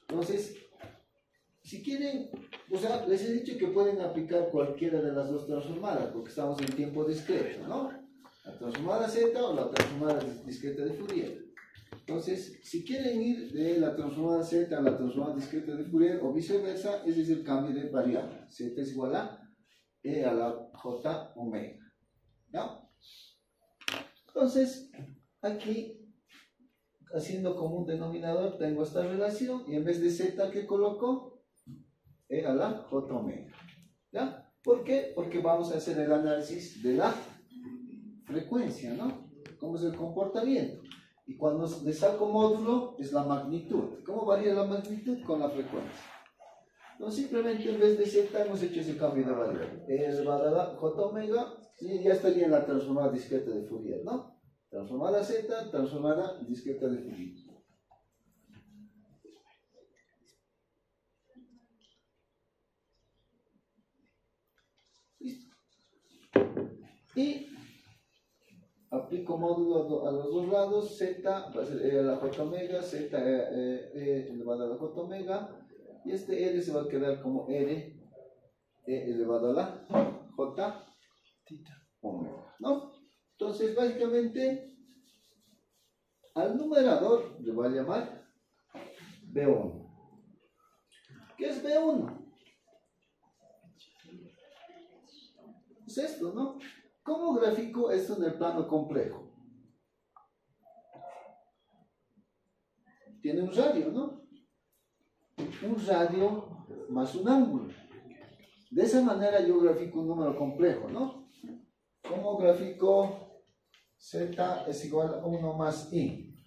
Entonces, si quieren, o sea, les he dicho que pueden aplicar cualquiera de las dos transformadas, porque estamos en tiempo discreto, ¿no? La transformada Z o la transformada discreta de Fourier. Entonces, si quieren ir de la transformada Z a la transformada discreta de Fourier o viceversa, ese es el cambio de variable. Z es igual a E a la J omega. ¿No? Entonces, aquí, haciendo como un denominador, tengo esta relación y en vez de Z, ¿qué coloco? E a la J omega. ¿Ya? ¿Por qué? Porque vamos a hacer el análisis de la frecuencia, ¿no? ¿Cómo es el comportamiento? Y cuando le saco módulo, es la magnitud. ¿Cómo varía la magnitud? Con la frecuencia. Entonces, simplemente en vez de Z hemos hecho ese cambio de variable. E elevado a la J omega, y ya estaría en la transformada discreta de Fourier, ¿no? Transformada Z, transformada discreta de Fourier. ¿Listo? Y grafico módulo a los dos lados, z va a ser e a la j omega, z elevado a la j omega, y este r se va a quedar como r e elevado a la j omega, ¿no? Entonces, básicamente, al numerador le voy a llamar B1. ¿Qué es B1? Es esto, ¿no? ¿Cómo grafico esto en el plano complejo? Tiene un radio, ¿no? Un radio más un ángulo. De esa manera yo grafico un número complejo, ¿no? ¿Cómo grafico z es igual a 1 más i?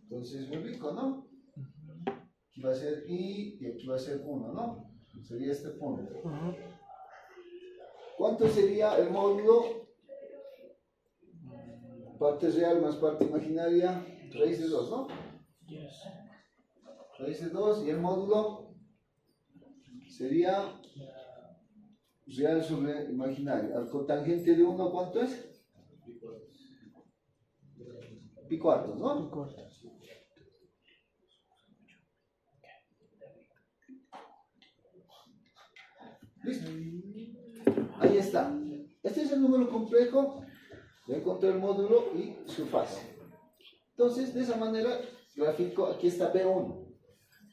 Entonces me ubico, ¿no? Aquí va a ser i y aquí va a ser 1, ¿no? Sería este punto. ¿Cuánto sería el módulo? Parte real más parte imaginaria, raíz de 2, ¿no? Raíz de 2, y el módulo sería real sobre imaginario. Al cotangente de 1, ¿cuánto es? Pi cuartos, ¿no? ¿Listo? Ahí está. Este es el número complejo. Ya encontré el módulo y su fase. Entonces, de esa manera, grafico, aquí está B1.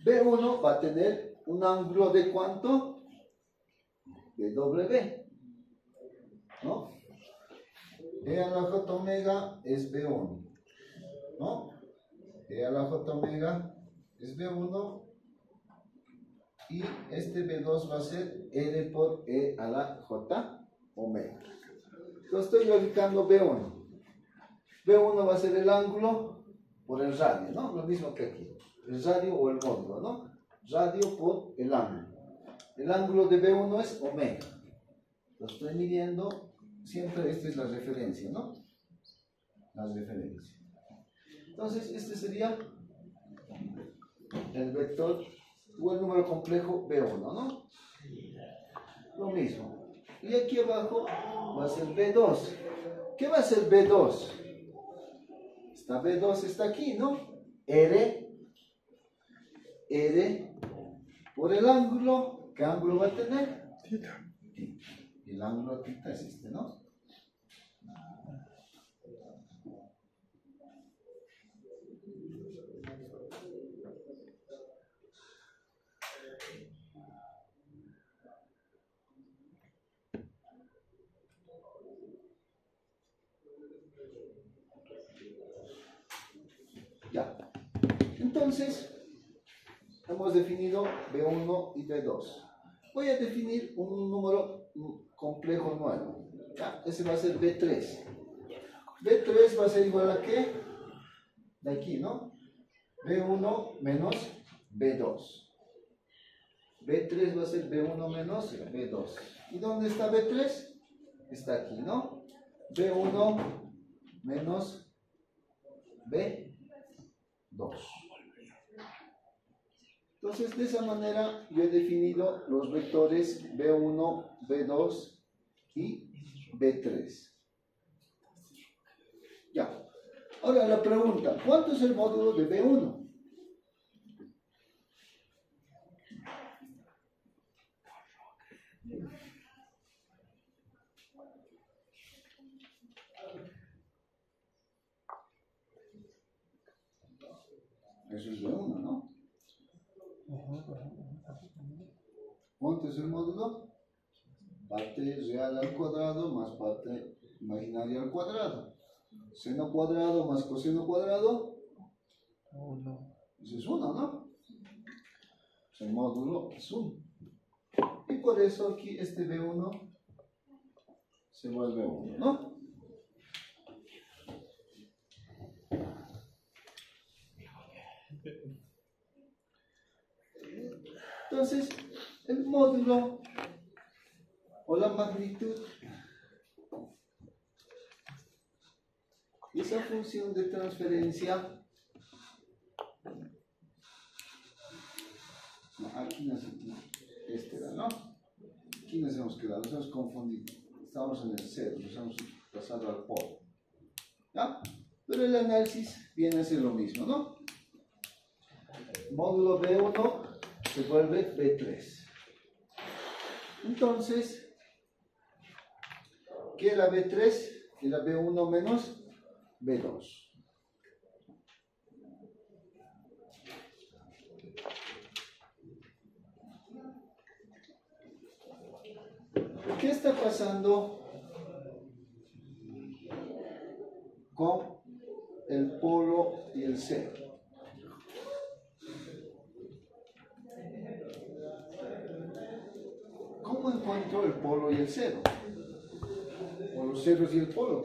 B1 va a tener un ángulo de ¿cuánto? De W. ¿No? E a la J omega es B1. ¿No? E a la J omega es B1. Y este B2 va a ser R por E a la J omega. Entonces estoy graficando B1. B1 va a ser el ángulo por el radio, ¿no? Lo mismo que aquí. El radio o el módulo, ¿no? Radio por el ángulo. El ángulo de B1 es omega. Lo estoy midiendo. Siempre esta es la referencia, ¿no? La referencia. Entonces este sería el vector o el número complejo B1, ¿no? Lo mismo. Y aquí abajo va a ser B2. ¿Qué va a ser B2? Esta B2 está aquí, ¿no? R por el ángulo. ¿Qué ángulo va a tener? Tita. El ángulo tita es este, ¿no? Ya. Entonces, hemos definido B1 y B2. Voy a definir un número complejo nuevo. ¿Ya? Ese va a ser B3. B3 va a ser igual a ¿qué? De aquí, ¿no? B1 menos B2. B3 va a ser B1 menos B2. ¿Y dónde está B3? Está aquí, ¿no? B1 menos B2. Entonces, de esa manera yo he definido los vectores B1, B2 y B3. Ya. Ahora la pregunta, ¿cuánto es el módulo de B1? Eso es B1, ¿no? ¿Cuánto es el módulo? Parte real al cuadrado más parte imaginaria al cuadrado. Seno cuadrado más coseno cuadrado. 1. Eso es 1, ¿no? El módulo es 1. Y por eso aquí este B1 se vuelve 1, ¿no? Entonces, el módulo o la magnitud esa función de transferencia, no, aquí no, este era, ¿no? Aquí nos hemos quedado, nos hemos confundido. Estamos en el 0, nos hemos pasado al polo. ¿Ya? Pero el análisis viene a ser lo mismo, ¿no? Módulo B1 se vuelve B3. Entonces, ¿qué era B3? Era B1 menos B2. ¿Qué está pasando con el polo y el 0? ¿Cómo encuentro el polo y el 0? O los ceros y el polo.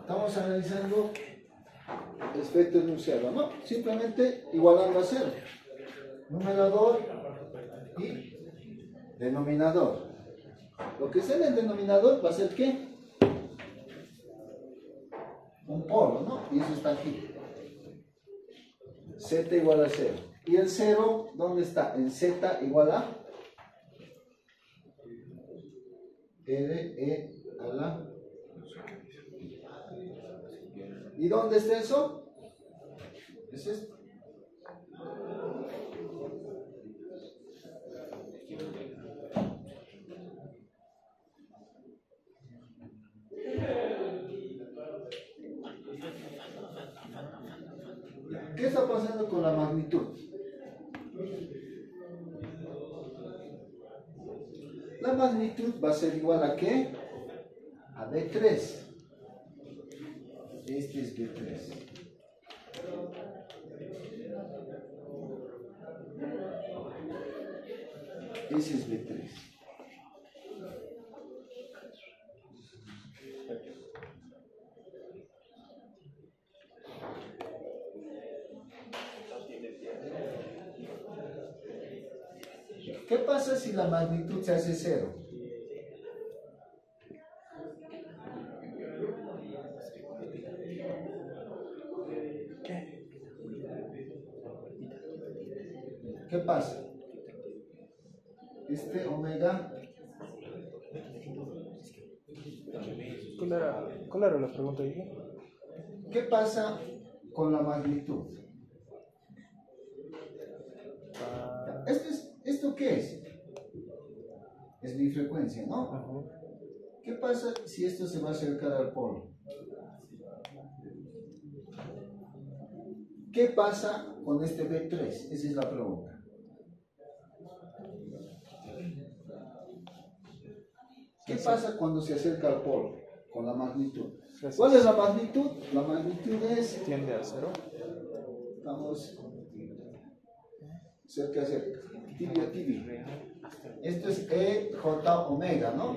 Estamos analizando el efecto de un 0, ¿no? Simplemente igualando a 0. Numerador y denominador. Lo que sea en el denominador va a ser ¿qué? Un polo, ¿no? Y eso está aquí. Z igual a 0. ¿Y el 0 dónde está? En Z igual a RE a la. ¿Y dónde está eso? Es esto. ¿Qué está pasando con la magnitud? La magnitud va a ser igual a ¿qué? A B3. Este es B3. Ese es B3. ¿Qué pasa si la magnitud se hace 0? ¿Qué pasa? Este omega. ¿Cuál era la pregunta ahí? ¿Qué pasa con la magnitud? ¿Esto qué es? Es mi frecuencia, ¿no? ¿Qué pasa si esto se va a acercar al polo? ¿Qué pasa con este B3? Esa es la pregunta. ¿Qué pasa cuando se acerca al polo? Con la magnitud. ¿Cuál es la magnitud? La magnitud es... Tiende a 0. Estamos cerca. Tibia. Esto es EJ omega, ¿no?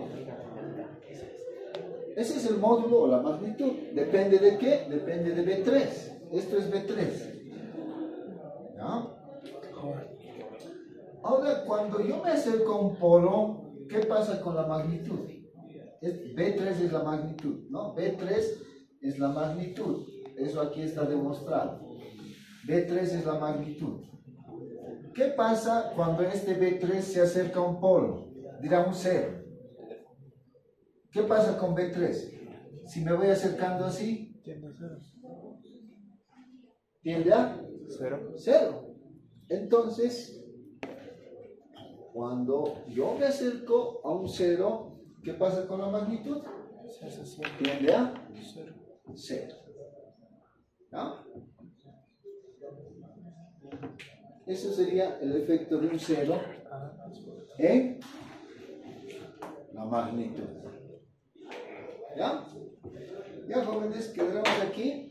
Ese es el módulo o la magnitud. ¿Depende de qué? Depende de B3. Esto es B3. ¿Ya? Ahora, cuando yo me acerco a un polo, ¿qué pasa con la magnitud? B3 es la magnitud, ¿no? B3 es la magnitud. Eso aquí está demostrado. B3 es la magnitud. ¿Qué pasa cuando este B3 se acerca a un polo? Dirá un 0. ¿Qué pasa con B3? Si me voy acercando así, Tiende a 0. ¿tiende a? 0. 0. Entonces, cuando yo me acerco a un 0, ¿qué pasa con la magnitud? Tiende a 0. ¿No? Eso sería el efecto de un 0 en la magnitud. ¿Ya? Ya, jóvenes, quedamos aquí.